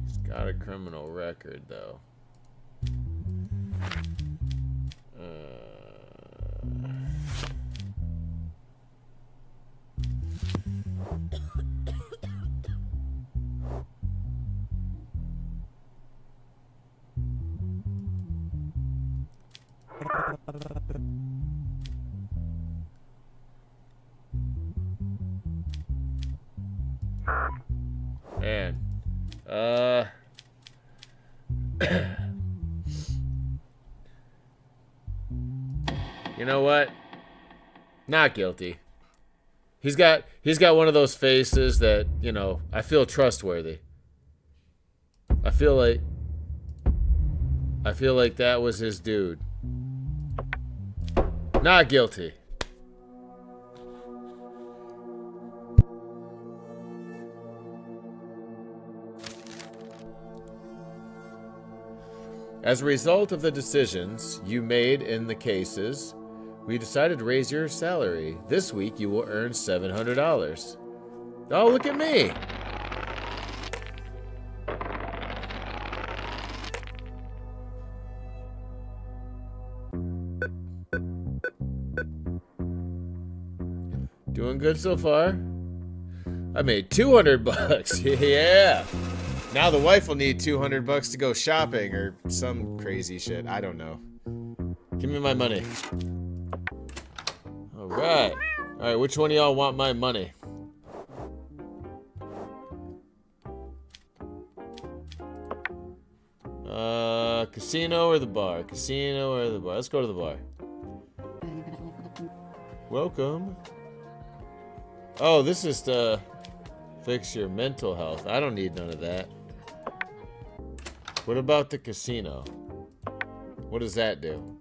He's got a criminal record, though. Man. You know what? Not guilty. He's got one of those faces that, you know, I feel trustworthy. I feel like that was his dude. Not guilty. As a result of the decisions you made in the cases, we decided to raise your salary. This week you will earn $700. Oh, look at me! Doing good so far? I made $200. Yeah! Now the wife will need $200 to go shopping or some crazy shit. I don't know. Give me my money. Alright. Alright, which one of y'all want my money? Casino or the bar? Casino or the bar? Let's go to the bar. Welcome. Oh, this is to fix your mental health. I don't need none of that. What about the casino? What does that do?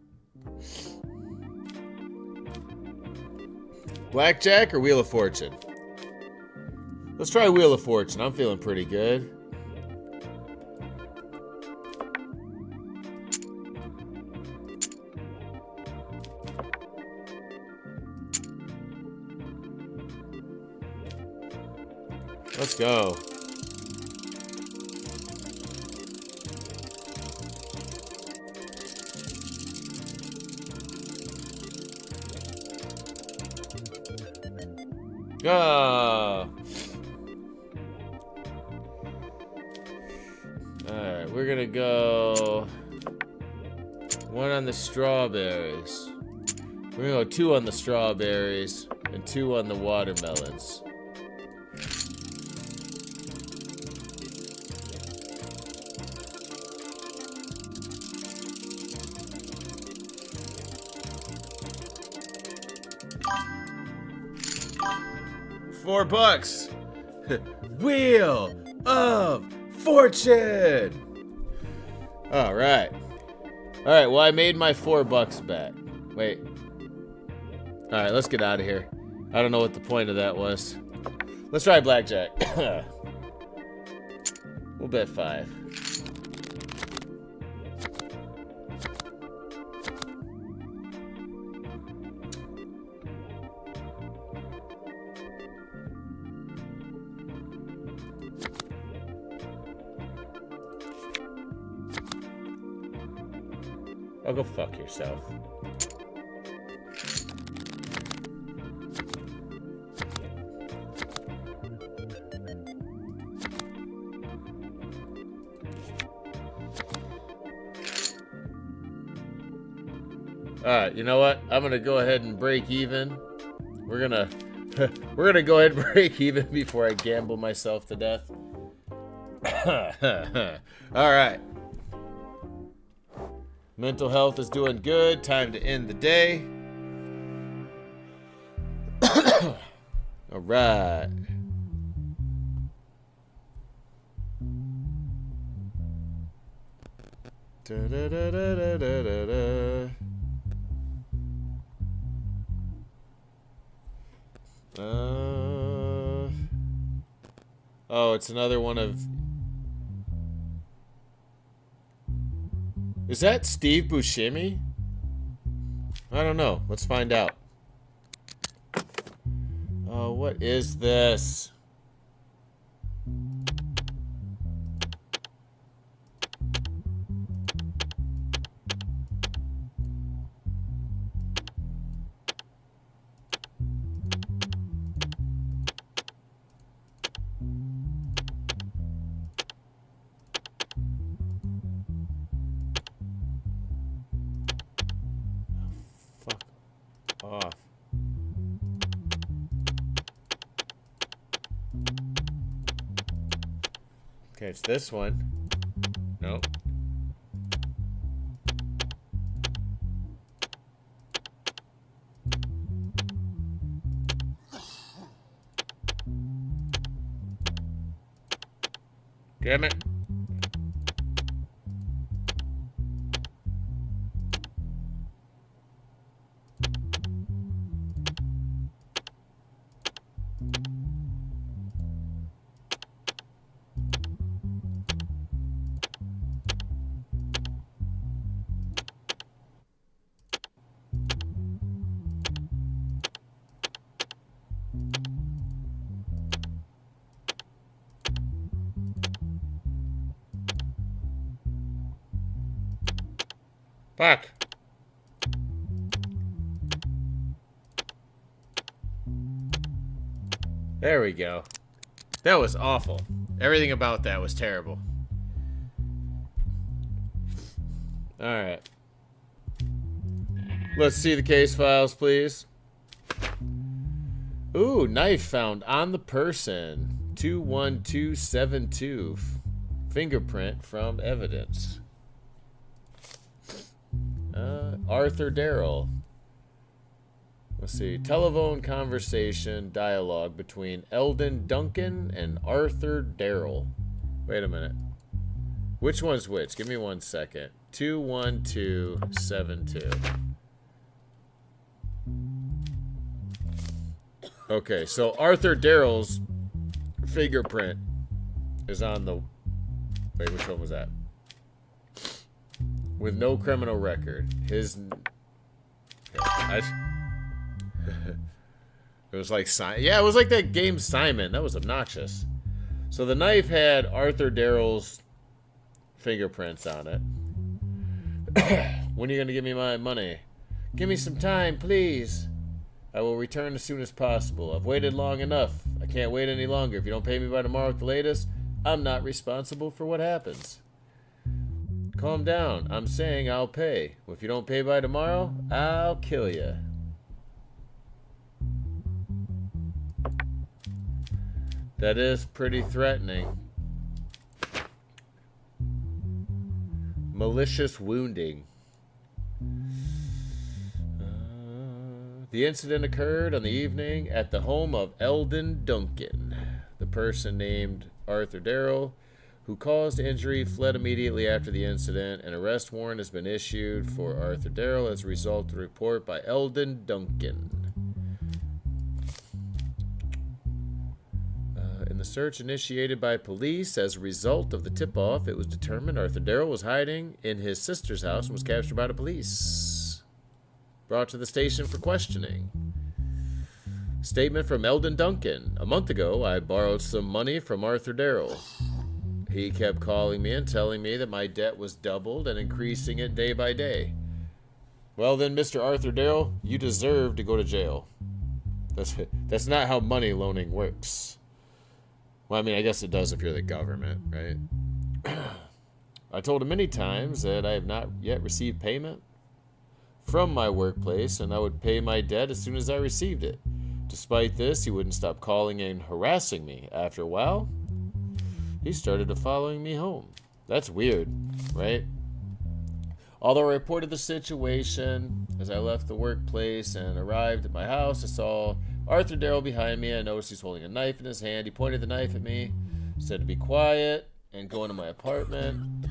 Blackjack or Wheel of Fortune? Let's try Wheel of Fortune. I'm feeling pretty good. Let's go. Ah. Alright, we're gonna go 1 on the strawberries. We're gonna go 2 on the strawberries and 2 on the watermelons. $4. Wheel of Fortune. All right. Well, I made my $4 back. Wait. All right, let's get out of here. I don't know what the point of that was. Let's try blackjack. We'll bet 5. Oh, go fuck yourself. Alright, you know what? I'm gonna go ahead and break even. We're gonna go ahead and break even before I gamble myself to death. Alright. Mental health is doing good. Time to end the day. All right. Da, da, da, da, da, da, da. Oh, it's another one of... Is that Steve Buscemi? I don't know. Let's find out. Oh, what is this? Off. Okay, it's this one. Nope. Damn it. Fuck. There we go. That was awful. Everything about that was terrible. Alright. Let's see the case files, please. Ooh, knife found on the person. 21272. Fingerprint from evidence. Arthur Darrell. Let's see. Telephone conversation dialogue between Eldon Duncan and Arthur Darrell. Wait a minute. Which one's which? Give me 1 second. 21272. Okay, so Arthur Darrell's fingerprint is on the... Wait, which one was that? With no criminal record. His... Okay, it was like... Yeah, it was like that game Simon. That was obnoxious. So the knife had Arthur Darrell's fingerprints on it. When are you going to give me my money? Give me some time, please. I will return as soon as possible. I've waited long enough. I can't wait any longer. If you don't pay me by tomorrow at the latest, I'm not responsible for what happens. Calm down. I'm saying I'll pay. If you don't pay by tomorrow, I'll kill you. That is pretty threatening. Malicious wounding. The incident occurred on the evening at the home of Eldon Duncan. The person named Arthur Darrell, who caused injury, fled immediately after the incident. An arrest warrant has been issued for Arthur Darrell as a result of the report by Eldon Duncan. In the search initiated by police as a result of the tip-off, it was determined Arthur Darrell was hiding in his sister's house and was captured by the police. Brought to the station for questioning. Statement from Eldon Duncan. A month ago, I borrowed some money from Arthur Darrell. He kept calling me and telling me that my debt was doubled and increasing it day by day. Well then, Mr. Arthur Darrell, you deserve to go to jail. That's not how money loaning works. Well, I mean, I guess it does if you're the government, right? I told him many times that I have not yet received payment from my workplace, and I would pay my debt as soon as I received it. Despite this, he wouldn't stop calling and harassing me. After a while, he started following me home. That's weird, right? Although I reported the situation as I left the workplace and arrived at my house, I saw Arthur Darrell behind me. I noticed he's holding a knife in his hand. He pointed the knife at me, said to be quiet, and go into my apartment.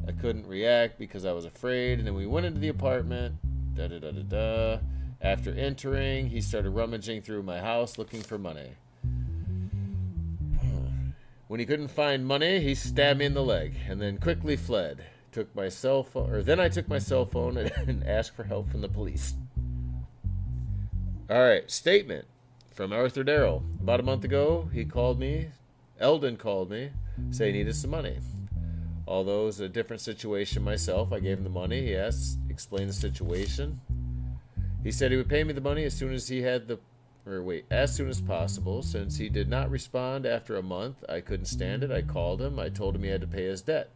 I couldn't react because I was afraid, and then we went into the apartment. After entering, he started rummaging through my house looking for money. When he couldn't find money, he stabbed me in the leg and then quickly fled. Then I took my cell phone and asked for help from the police. All right, statement from Arthur Darrell. About a month ago, Eldon called me, saying he needed some money. Although it was a different situation myself, I gave him the money. He explained the situation. He said he would pay me the money as soon as possible. Since he did not respond after a month, I couldn't stand it. I called him. I told him he had to pay his debt.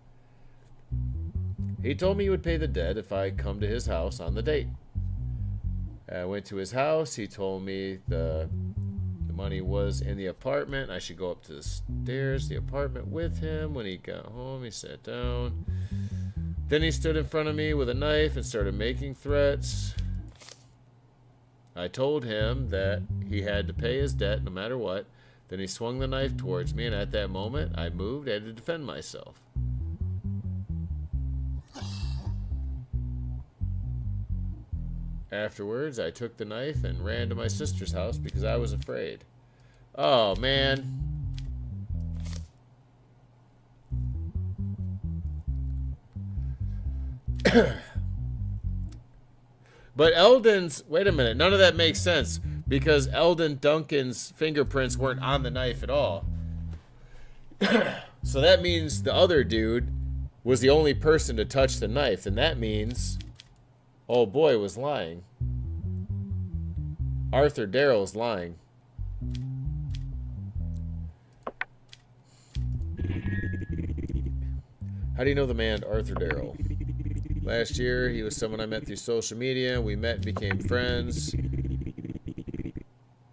He told me he would pay the debt if I come to his house on the date. I went to his house. He told me the money was in the apartment. I should go up to the stairs, the apartment with him. When he got home, he sat down. Then he stood in front of me with a knife and started making threats. I told him that he had to pay his debt no matter what. Then he swung the knife towards me, and at that moment, I moved. I had to defend myself. Afterwards, I took the knife and ran to my sister's house because I was afraid. Oh, man. But Eldon's... Wait a minute. None of that makes sense because Eldon Duncan's fingerprints weren't on the knife at all. So that means the other dude was the only person to touch the knife. And that means... Oh boy was lying. Arthur Darrell's lying. How do you know the man Arthur Darrell? Last year, he was someone I met through social media. We met and became friends.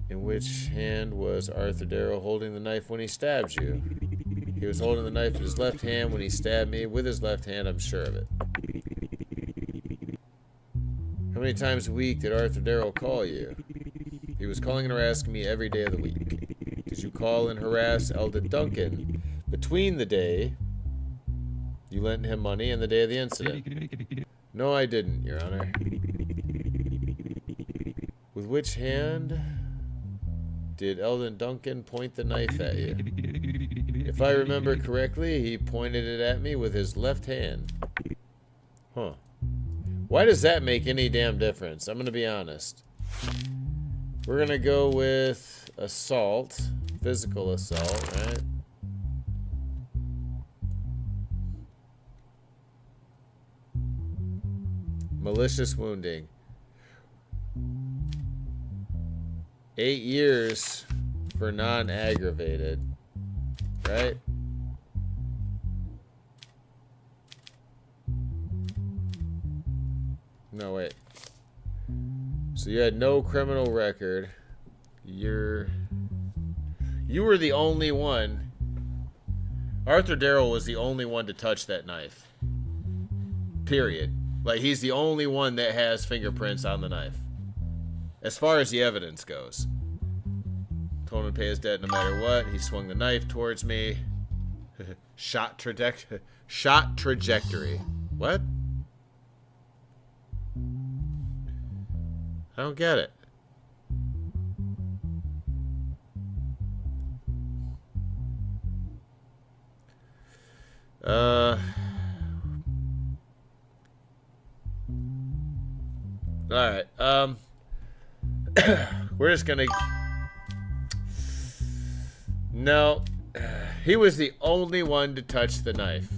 In which hand was Arthur Darrell holding the knife when he stabbed you? He was holding the knife in his left hand when he stabbed me. With his left hand, I'm sure of it. How many times a week did Arthur Darrell call you? He was calling and harassing me every day of the week. Did you call and harass Eldon Duncan between the day you lent him money and the day of the incident? No, I didn't, Your Honor. With which hand did Eldon Duncan point the knife at you? If I remember correctly, he pointed it at me with his left hand. Huh. Why does that make any damn difference? I'm gonna be honest. We're gonna go with assault. Physical assault, right? Malicious wounding. 8 years for non-aggravated, right? No, wait. So you had no criminal record. You were the only one. Arthur Darrell was the only one to touch that knife. Period. Like, he's the only one that has fingerprints on the knife. As far as the evidence goes. Told him to pay his debt no matter what. He swung the knife towards me. Shot trajectory. What? I don't get it. Alright, we're just gonna... No, he was the only one to touch the knife.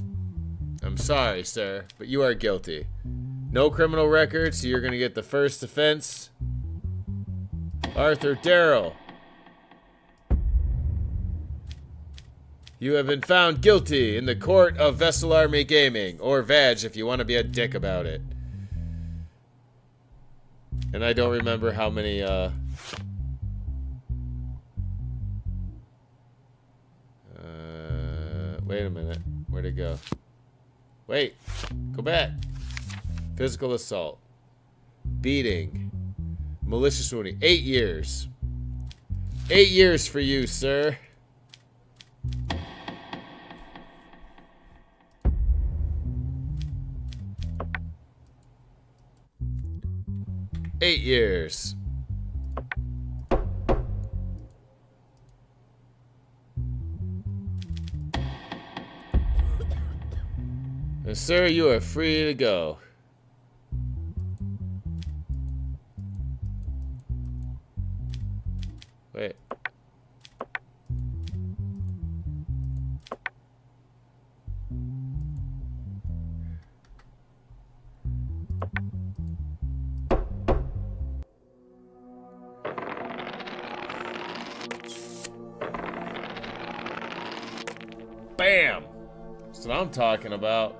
I'm sorry, sir, but you are guilty. No criminal record, so you're gonna get the first offense. Arthur Darrell. You have been found guilty in the court of Vessel Army Gaming, or VAG if you want to be a dick about it. And I don't remember how many, wait a minute. Where'd it go? Wait. Go back. Physical assault. Beating. Malicious wounding. 8 years. 8 years for you, sir. Eight years. And sir, you are free to go. Wait. Bam! That's what I'm talking about.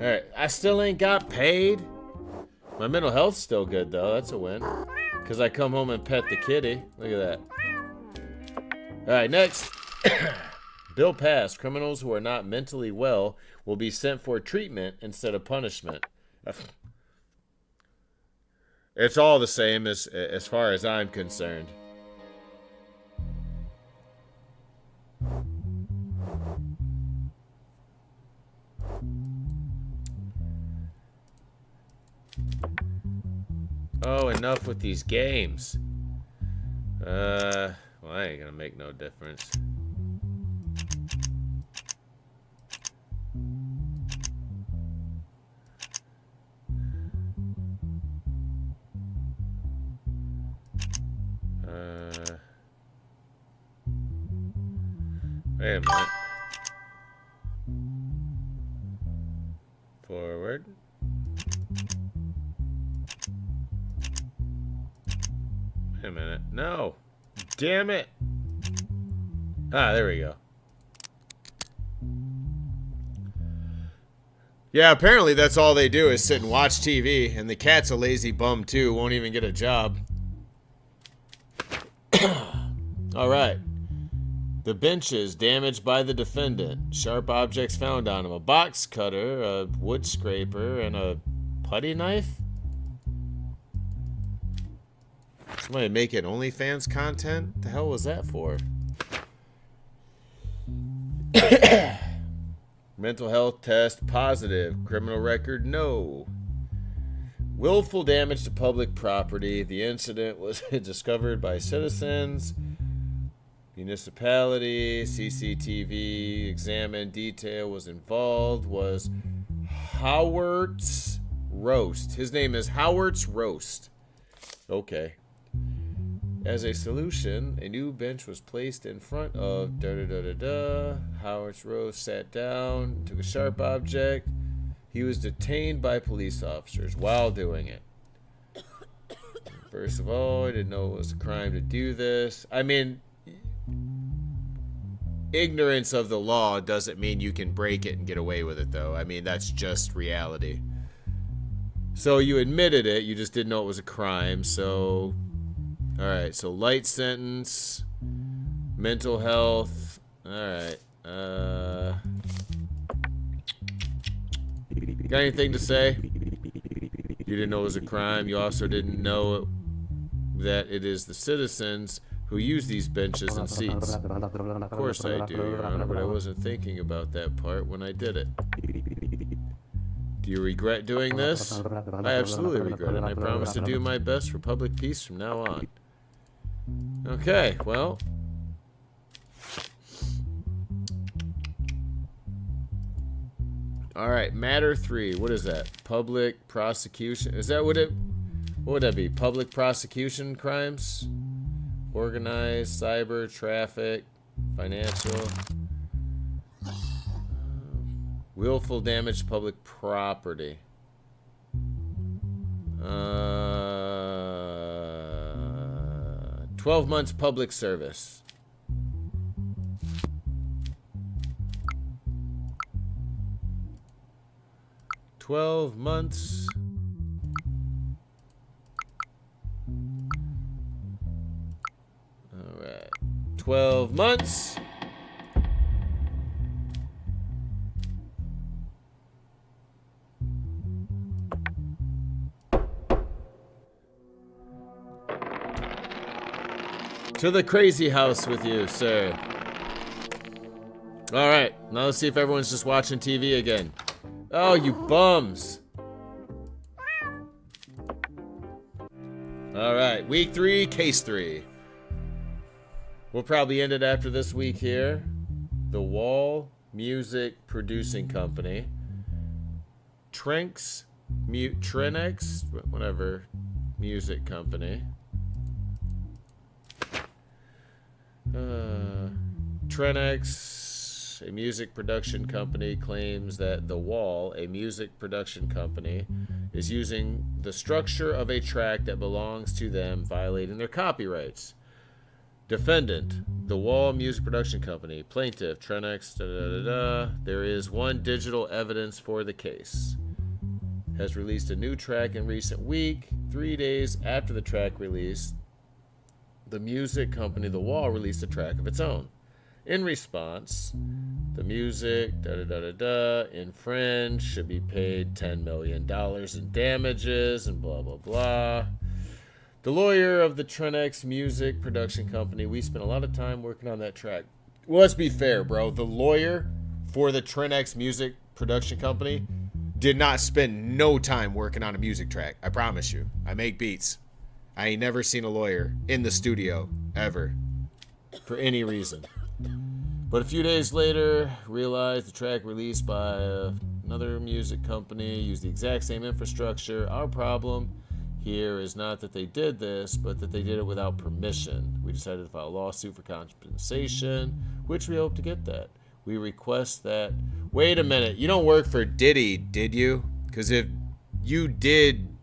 Alright, I still ain't got paid. My mental health's still good, though. That's a win. Because I come home and pet the kitty. Look at that. Alright, next. Bill passed. Criminals who are not mentally well will be sent for treatment instead of punishment. It's all the same as far as I'm concerned. Oh, enough with these games. Well, I ain't gonna make no difference. Wait a minute. Forward. Wait a minute. No. Damn it. Ah, there we go. Yeah, apparently that's all they do is sit and watch TV, and the cat's a lazy bum too, won't even get a job. All right. The benches damaged by the defendant. Sharp objects found on him. A box cutter, a wood scraper, and a putty knife? Somebody making OnlyFans content? The hell was that for? Mental health test positive. Criminal record no. Willful damage to public property. The incident was discovered by citizens. Municipality. CCTV examined. Detail was involved. Was Howard's Roast. His name is Howard's Roast. Okay. As a solution, a new bench was placed in front of Howard's Roast sat down, took a sharp object. He was detained by police officers while doing it. First of all, I didn't know it was a crime to do this. I mean, ignorance of the law doesn't mean you can break it and get away with it, though. I mean, that's just reality. So you admitted it, you just didn't know it was a crime, so... Alright, so light sentence, mental health, alright, got anything to say? You didn't know it was a crime, you also didn't know that it is the citizens who use these benches and seats. Of course I do, Your Honor, but I wasn't thinking about that part when I did it. Do you regret doing this? I absolutely regret it, and I promise to do my best for public peace from now on. Okay, well. Alright, matter 3. What is that? Public prosecution. Is that what would that be? Public prosecution crimes? Organized, cyber, traffic, financial. Willful damage to public property. 12 months public service. $12 months. All right. 12 months. To the crazy house with you, sir. All right, now let's see if everyone's just watching TV again. Oh, you bums. All right, week 3, case 3. We'll probably end it after this week here. The Wall Music Producing Company. Trenex, whatever, music company. Trenex, a music production company, claims that The Wall, a music production company, is using the structure of a track that belongs to them, violating their copyrights. Defendant, The Wall Music Production Company. Plaintiff, Trenex, There is one digital evidence for the case. Has released a new track in recent week. 3 days after the track release, the music company The Wall released a track of its own. In response, the music infringed, should be paid $10 million in damages and blah blah blah. The lawyer of the Trenex Music Production Company, we spent a lot of time working on that track. Well, let's be fair, bro. The lawyer for the Trenex Music Production Company did not spend no time working on a music track. I promise you. I make beats. I ain't never seen a lawyer in the studio, ever, for any reason. But a few days later, realized the track released by another music company used the exact same infrastructure. Our problem here is not that they did this, but that they did it without permission. We decided to file a lawsuit for compensation, which we hope to get that. We request that... Wait a minute, you don't work for Diddy, did you? Because if you did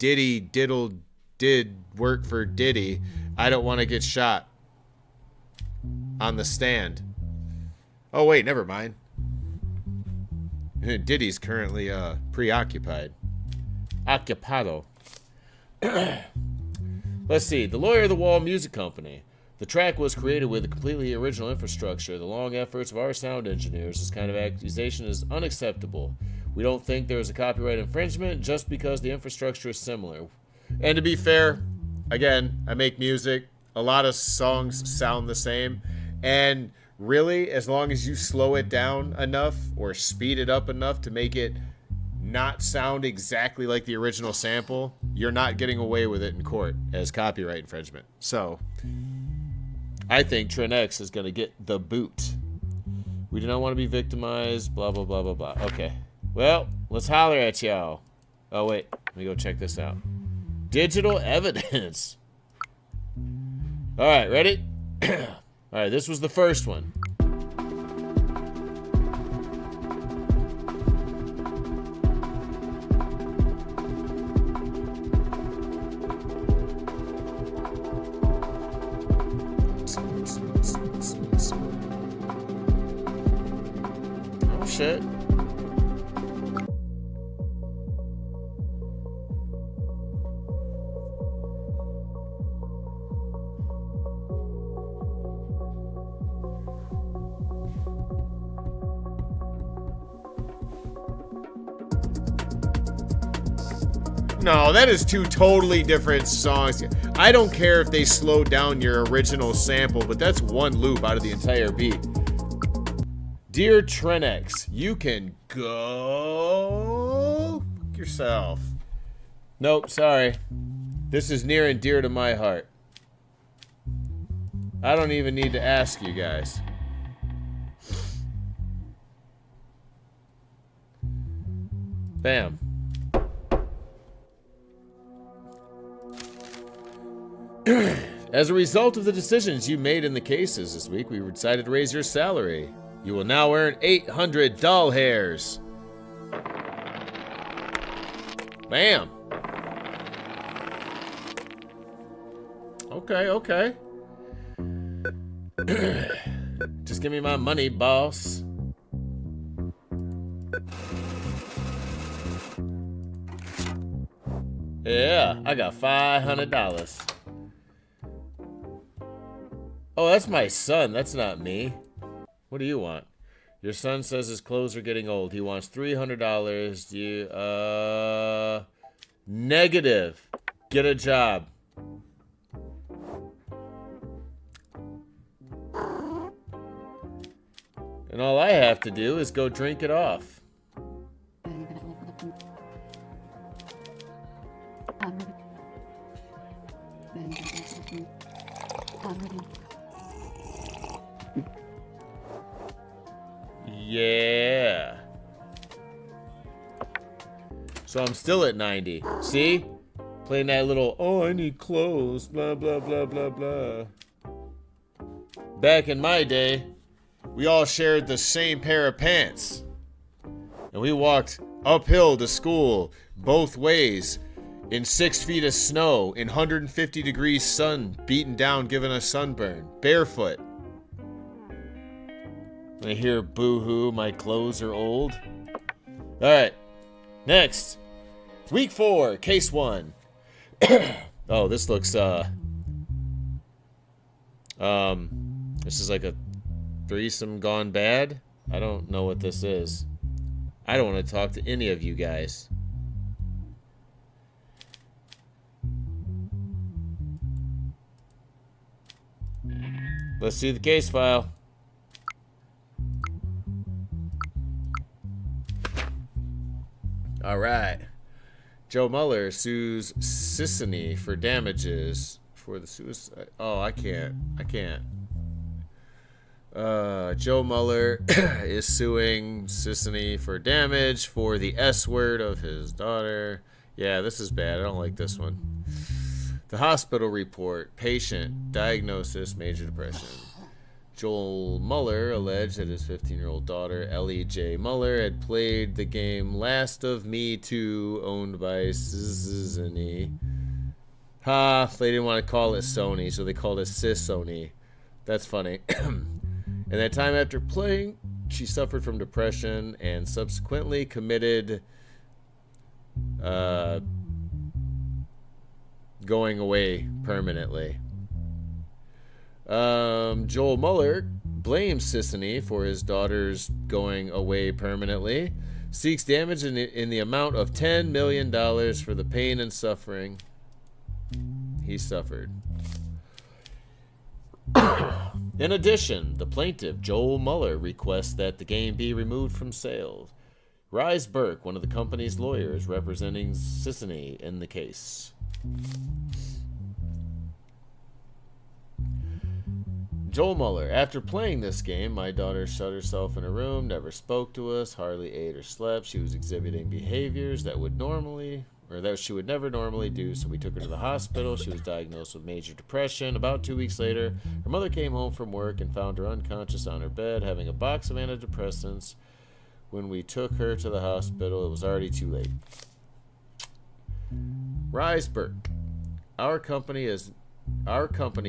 did work for Diddy, I don't want to get shot on the stand. Oh wait, never mind. Diddy's currently preoccupied. Occupado. Let's see. The Lawyer of the Wall Music Company. The track was created with a completely original infrastructure. The long efforts of our sound engineers. This kind of accusation is unacceptable. We don't think there is a copyright infringement just because the infrastructure is similar. And to be fair, again, I make music. A lot of songs sound the same. And really, as long as you slow it down enough or speed it up enough to make it not sound exactly like the original sample, you're not getting away with it in court as copyright infringement. So, I think Trin X is going to get the boot. We do not want to be victimized, blah, blah, blah, blah, blah. Okay. Well, let's holler at y'all. Oh, wait. Let me go check this out. Digital evidence. All right, ready? All right, this was the first one. Oh, shit. No, that is two totally different songs. I don't care if they slow down your original sample, but that's one loop out of the entire beat. Dear Trenex, you can go fuck yourself. Nope, sorry. This is near and dear to my heart. I don't even need to ask you guys. Bam. As a result of the decisions you made in the cases this week, we decided to raise your salary. You will now earn 800 doll hairs. Bam. Okay, okay. Just give me my money, boss. Yeah, I got $500. Oh, that's my son. That's not me. What do you want? Your son says his clothes are getting old. He wants $300. Do you, negative. Get a job. And all I have to do is go drink it off. Yeah. So I'm still at 90. See? Playing that little, oh, I need clothes, blah, blah, blah, blah, blah. Back in my day, we all shared the same pair of pants. And we walked uphill to school, both ways, in 6 feet of snow, in 150 degrees sun, beaten down, giving us sunburn, barefoot. I hear boo-hoo, my clothes are old. Alright, next. Week 4, case 1. Oh, this looks, this is like a threesome gone bad? I don't know what this is. I don't want to talk to any of you guys. Let's see the case file. All right. Joe Mueller sues Sissany for damages for the suicide. Oh, I can't. Joe Mueller is suing Sissany for damage for the S word of his daughter. Yeah, this is bad. I don't like this one. The hospital report. Patient. Diagnosis. Major depression. Joel Mueller alleged that his 15-year-old daughter, Ellie J. Mueller, had played the game Last of Me 2, owned by Sissany. They didn't want to call it Sony, so they called it Sissony. That's funny. And that time after playing she suffered from depression and subsequently committed going away permanently. Joel Mueller blames Sissany for his daughter's going away permanently. Seeks damage in the amount of $10 million for the pain and suffering he suffered. In addition, the plaintiff, Joel Mueller, requests that the game be removed from sales. Rise Burke, one of the company's lawyers representing Sissany in the case. Joel Mueller, after playing this game, my daughter shut herself in a room, never spoke to us, hardly ate or slept. She was exhibiting behaviors that she would never normally do, so we took her to the hospital. She was diagnosed with major depression. About 2 weeks later, her mother came home from work and found her unconscious on her bed, having a box of antidepressants. When we took her to the hospital, it was already too late. Rise Burke, our company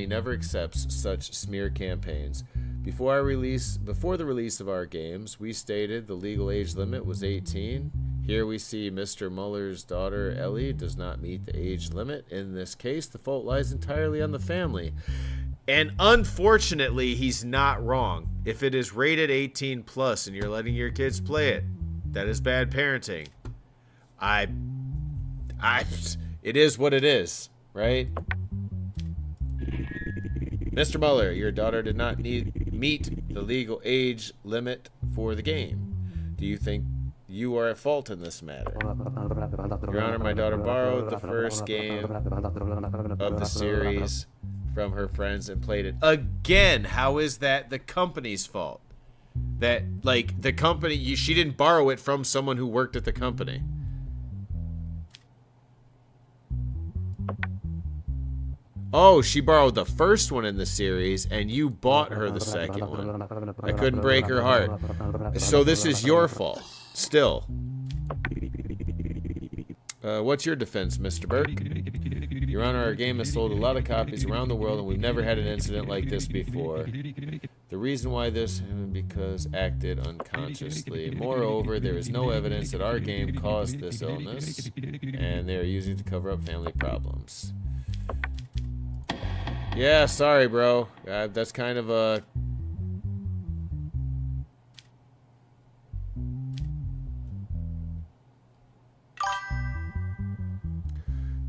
never accepts such smear campaigns. Before the release of our games, we stated the legal age limit was 18. Here we see Mr. Mueller's daughter, Ellie, does not meet the age limit. In this case, the fault lies entirely on the family. And unfortunately, he's not wrong. If it is rated 18 plus and you're letting your kids play it, that is bad parenting. It is what it is, right? Mr. Mueller, your daughter did not meet the legal age limit for the game. Do you think you are at fault in this matter? Your Honor, my daughter borrowed the first game of the series from her friends and played it. Again, how is that the company's fault? That, like, the company, she didn't borrow it from someone who worked at the company. Oh, she borrowed the first one in the series, and you bought her the second one. I couldn't break her heart. So this is your fault, still. What's your defense, Mr. Burke? Your Honor, our game has sold a lot of copies around the world, and we've never had an incident like this before. The reason why this, because acted unconsciously. Moreover, there is no evidence that our game caused this illness, and they are using it to cover up family problems. Yeah, sorry, bro. That's kind of a...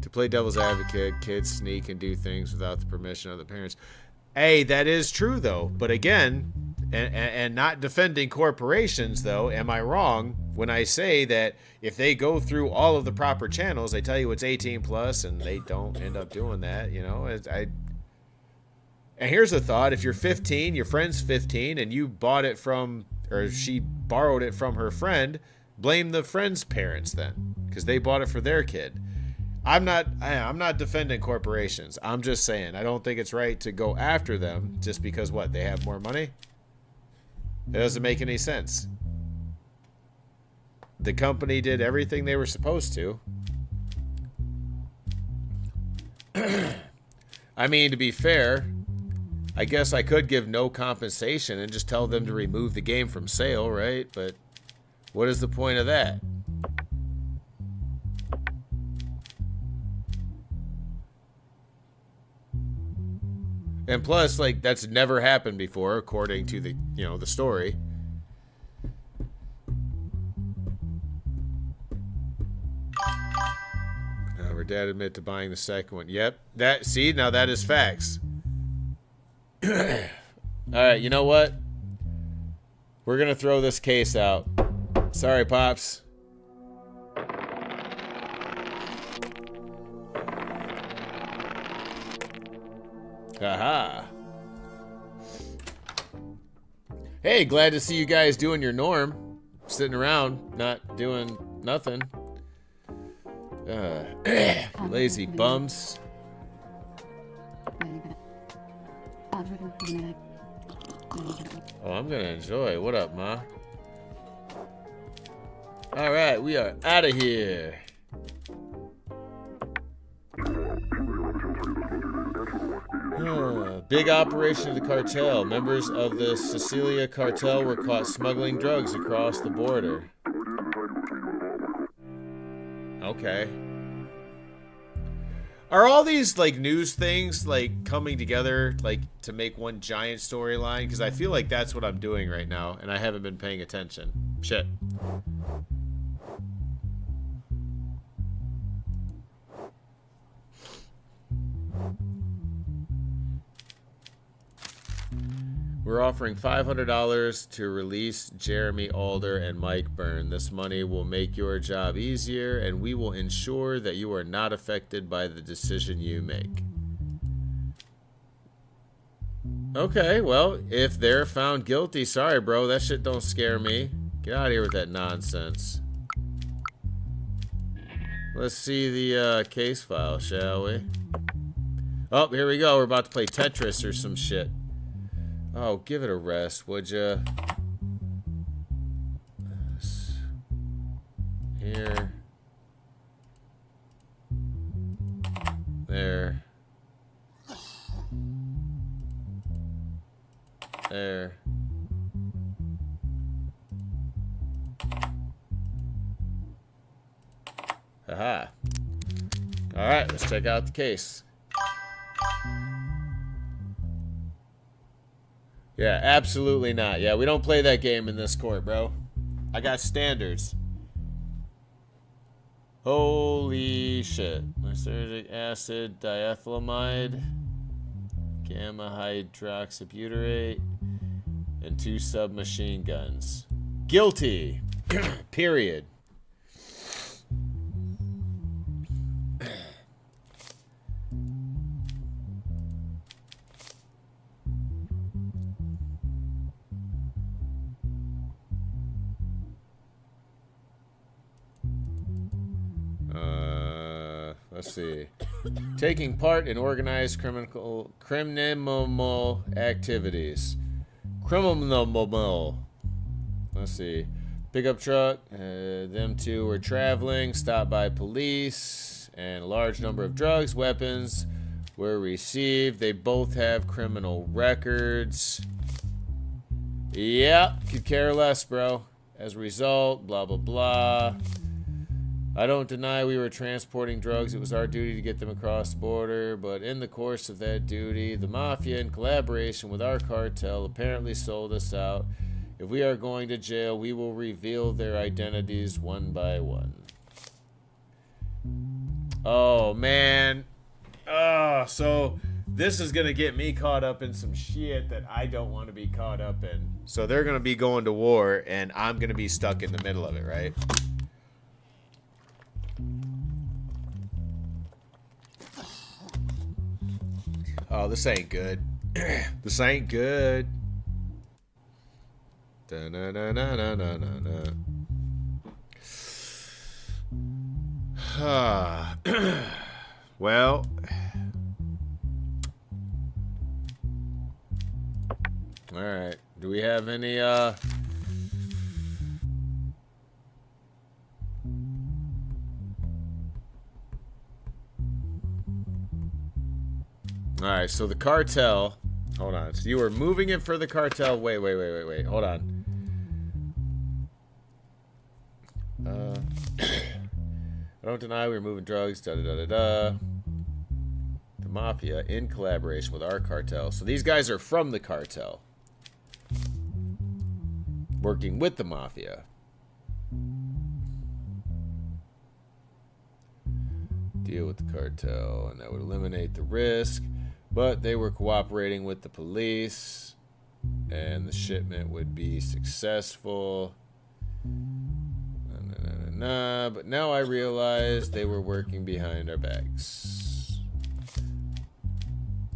To play devil's advocate, kids sneak and do things without the permission of the parents. Hey, that is true, though. But again, and not defending corporations, though, am I wrong when I say that if they go through all of the proper channels, they tell you it's 18 plus, and they don't end up doing that, you know? And here's a thought. If you're 15, your friend's 15, and you bought it from, or she borrowed it from her friend, blame the friend's parents then, because they bought it for their kid. I'm not defending corporations. I'm just saying, I don't think it's right to go after them just because, what, they have more money? It doesn't make any sense. The company did everything they were supposed to. I mean, to be fair, I guess I could give no compensation and just tell them to remove the game from sale, right? But what is the point of that? And plus, like, that's never happened before, according to the, you know, the story. Her dad admitted to buying the second one. Yep. That, see, now that is facts. Alright, you know what? We're gonna throw this case out. Sorry, Pops. Haha. Hey, glad to see you guys doing your norm. Sitting around, not doing nothing. Lazy bums. Oh, I'm gonna enjoy. What up, Ma? Alright, we are out of here. Big operation of the cartel. Members of the Sicilia cartel were caught smuggling drugs across the border. Okay. Are all these, like, news things, like, coming together, like, to make one giant storyline? Because I feel like that's what I'm doing right now, and I haven't been paying attention. Shit. We're offering $500 to release Jeremy Alder and Mike Byrne. This money will make your job easier, and we will ensure that you are not affected by the decision you make. Okay, well, if they're found guilty, sorry, bro, that shit don't scare me. Get out of here with that nonsense. Let's see the case file, shall we? Oh, here we go. We're about to play Tetris or some shit. Oh, give it a rest, would ya? Here. There. There. Haha. Alright, let's check out the case. Yeah, absolutely not. Yeah, we don't play that game in this court, bro. I got standards. Holy shit. Lysergic acid, diethylamide, gamma hydroxybutyrate, and 2 submachine guns. Guilty. Period. Let's see. Taking part in organized criminal activities. Criminal. Let's see. Pickup truck. Them two were traveling. Stopped by police. And a large number of drugs, weapons were received. They both have criminal records. Yep. Could care less, bro. As a result, blah, blah, blah. I don't deny we were transporting drugs. It was our duty to get them across the border, but in the course of that duty, the mafia, in collaboration with our cartel, apparently sold us out. If we are going to jail, we will reveal their identities one by one. Oh, man. Oh, so this is going to get me caught up in some shit that I don't want to be caught up in. So they're going to be going to war, and I'm going to be stuck in the middle of it, right? Oh, this ain't good. This ain't good. Well, all right. Do we have any all right, so the cartel. Hold on. So you were moving it for the cartel. Wait. Hold on. I don't deny we were moving drugs. The mafia in collaboration with our cartel. So these guys are from the cartel, working with the mafia. Deal with the cartel, and that would eliminate the risk. But they were cooperating with the police, and the shipment would be successful. But now I realize they were working behind our backs.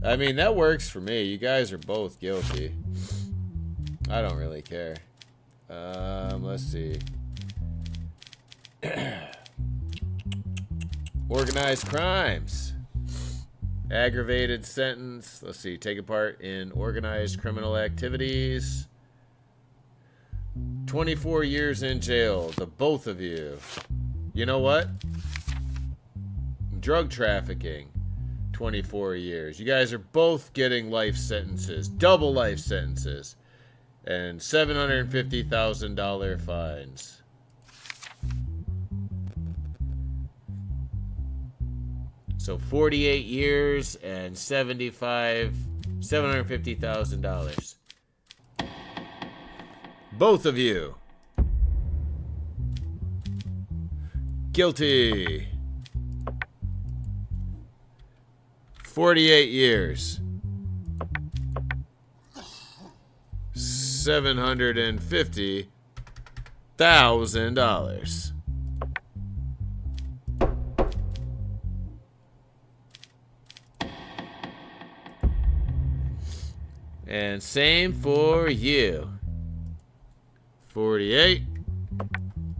I mean, that works for me. You guys are both guilty. I don't really care. Let's see. Organized crimes. Aggravated sentence. Let's see. Taking part in organized criminal activities. 24 years in jail. The both of you. You know what? Drug trafficking. 24 years. You guys are both getting life sentences, double life sentences, and $750,000 fines. So 48 years and $750,000. Both of you. Guilty. 48 years. $750,000. And same for you. 48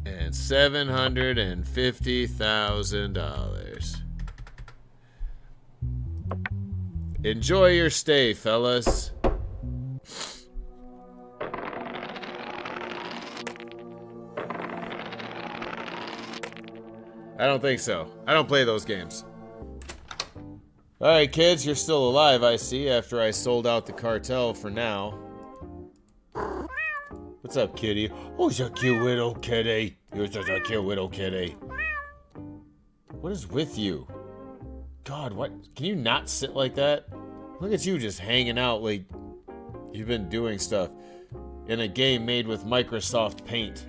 and $750,000. Enjoy your stay, fellas. I don't think so. I don't play those games. Alright, kids, you're still alive, I see, after I sold out the cartel for now. What's up, kitty? Oh, you're a cute little kitty. You're such a cute little kitty. What is with you? God, what? Can you not sit like that? Look at you just hanging out like you've been doing stuff in a game made with Microsoft Paint.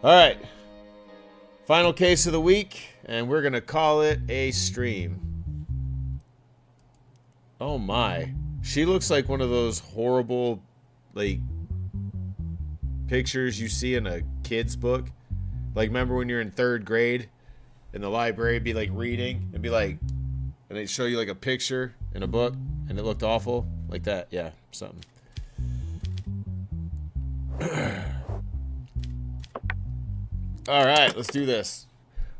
Alright. Final case of the week, and we're gonna call it a stream. Oh my. She looks like one of those horrible, like, pictures you see in a kid's book. Like, remember when you're in 3rd grade in the library, be like reading and be like, and they'd show you like a picture in a book and it looked awful? Like that, yeah, something. Alright, let's do this.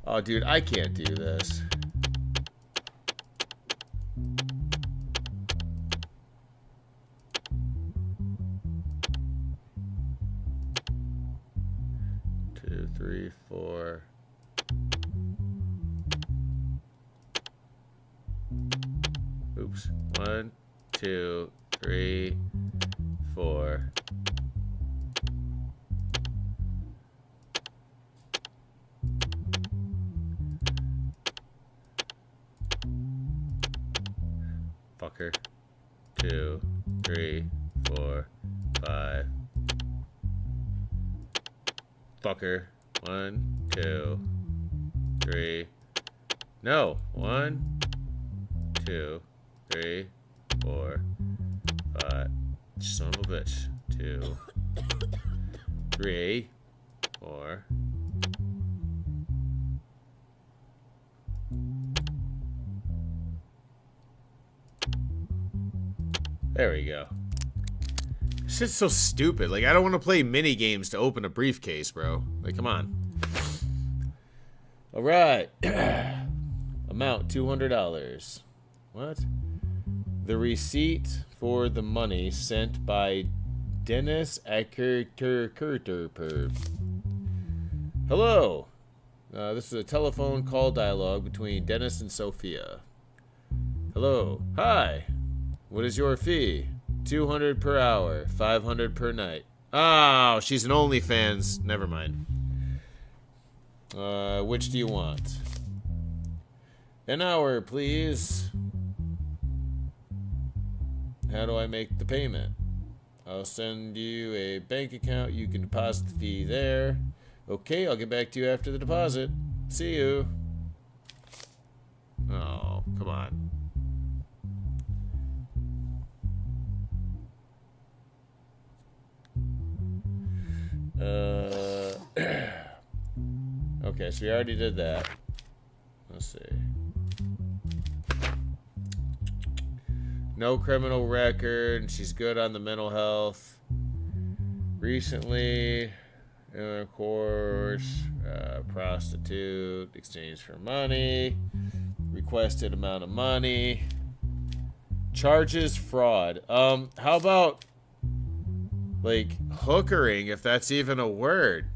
Oh, dude, I can't do this. Two, three, four. Oops. 1, 2, 3, 4. Fucker. 2, 3, 4, 5. Fucker. 1, 2, 3. No. 1, 2, 3, 4, 5. Son of a bitch. 2, 3, 4. There we go. This shit's so stupid. Like, I don't want to play mini games to open a briefcase, bro. Like, come on. All right. Amount $200. What? The receipt for the money sent by Dennis Ackerkerkerper. Hello. This is a telephone call dialogue between Dennis and Sophia. Hello. Hi. What is your fee? $200 per hour, $500 per night. Oh, she's an OnlyFans. Never mind. Which do you want? An hour, please. How do I make the payment? I'll send you a bank account. You can deposit the fee there. Okay, I'll get back to you after the deposit. See you. Oh, come on. Okay, so we already did that. Let's see. No criminal record. She's good on the mental health. Recently, intercourse, prostitute, exchange for money, requested amount of money, charges fraud. How about like hookering, if that's even a word?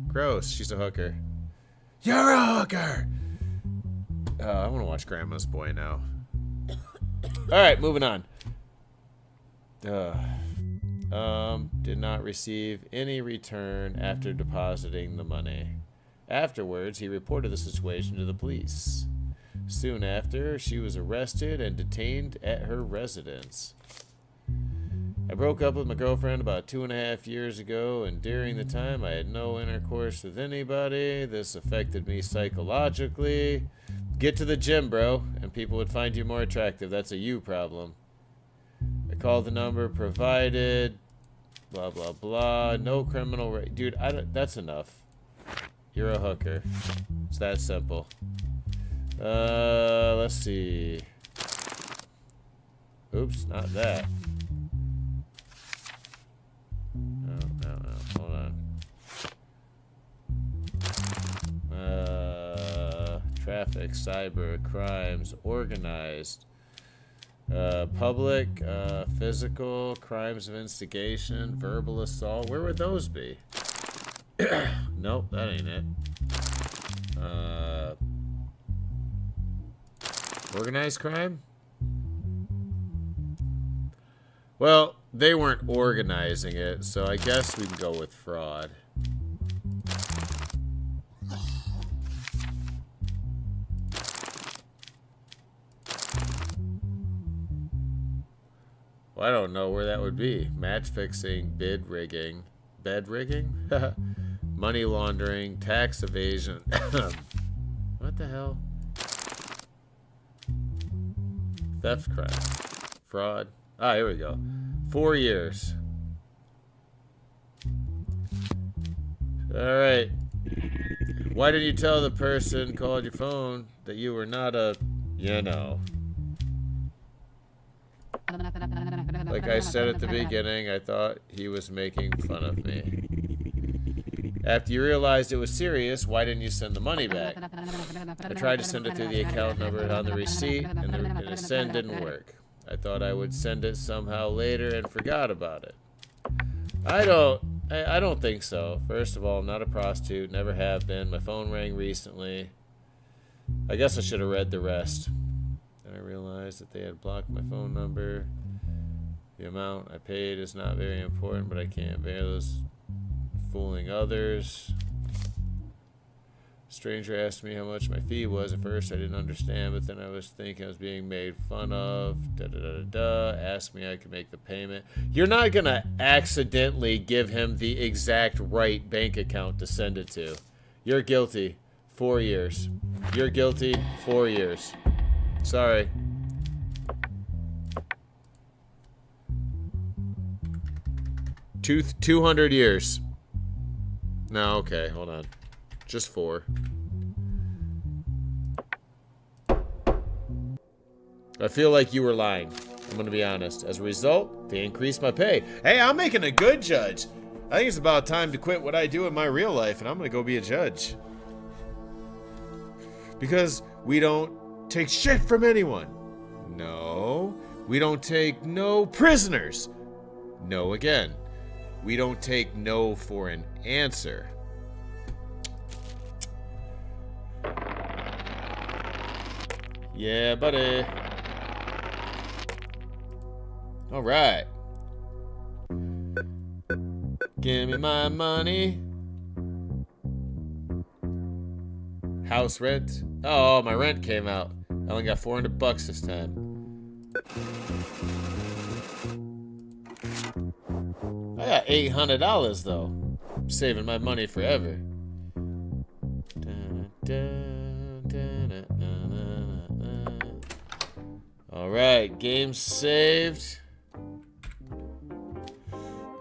Gross. She's a hooker. You're a hooker. I want to watch Grandma's Boy now. Alright, moving on. Did not receive any return after depositing the money. Afterwards, he reported the situation to the police. Soon after, she was arrested and detained at her residence. I broke up with my girlfriend about 2.5 years ago, and during the time, I had no intercourse with anybody. This affected me psychologically. Get to the gym, bro, and people would find you more attractive. That's a you problem. I called the number provided. Blah, blah, blah. No criminal... Dude, that's enough. You're a hooker. It's that simple. Let's see. Oops, not that. No. Hold on. Traffic, cyber, crimes, organized. Public, physical, crimes of instigation, verbal assault. Where would those be? Nope, that ain't it. Organized crime? Well, they weren't organizing it, so I guess we can go with fraud. Well, I don't know where that would be. Match fixing, bid rigging, bed rigging? Money laundering, tax evasion. What the hell? Theft crime. Fraud. Ah, here we go. 4 years. Alright. Why didn't you tell the person called your phone that you were not a, you know? Like I said at the beginning, I thought he was making fun of me. After you realized it was serious, why didn't you send the money back? I tried to send it through the account number on the receipt, and the send didn't work. I thought I would send it somehow later and forgot about it. I don't think so. First of all, I'm not a prostitute, never have been. My phone rang recently. I guess I should have read the rest. Then I realized that they had blocked my phone number. The amount I paid is not very important, but I can't bear those fooling others. Stranger asked me how much my fee was. At first I didn't understand, but then I was thinking I was being made fun of. Asked me I could make the payment. You're not gonna accidentally give him the exact right bank account to send it to. You're guilty. 4 years. You're guilty. 4 years. Sorry. Two 200 years. No, okay, hold on. Just 4. I feel like you were lying. I'm gonna be honest. As a result, they increased my pay. Hey, I'm making a good judge. I think it's about time to quit what I do in my real life, and I'm gonna go be a judge. Because we don't take shit from anyone. No. We don't take no prisoners. No again. We don't take no for an answer. Yeah, buddy. All right. Give me my money. House rent. Oh, my rent came out. I only got $400 this time. I got $800 though. I'm saving my money forever. Alright, game saved.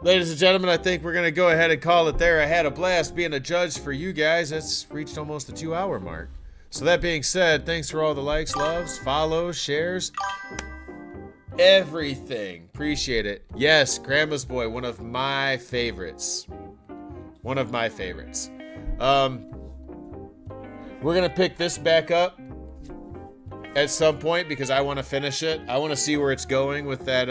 Ladies and gentlemen, I think we're going to go ahead and call it there. I had a blast being a judge for you guys. That's reached almost the 2-hour mark. So that being said, thanks for all the likes, loves, follows, shares, everything. Appreciate it. Yes, Grandma's Boy, one of my favorites. One of my favorites. We're going to pick this back up at some point because I want to finish it. I want to see where it's going with that,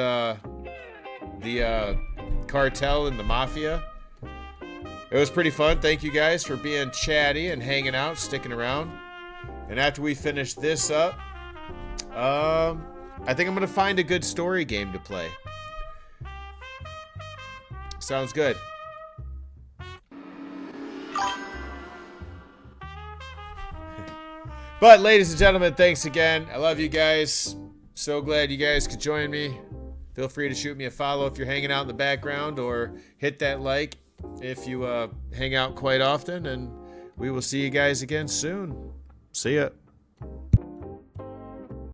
the cartel and the mafia. It was pretty fun. Thank you guys for being chatty and hanging out, sticking around. And after we finish this up, I think I'm going to find a good story game to play. Sounds good. But, ladies and gentlemen, thanks again. I love you guys. So glad you guys could join me. Feel free to shoot me a follow if you're hanging out in the background, or hit that like if you hang out quite often. And we will see you guys again soon. See ya.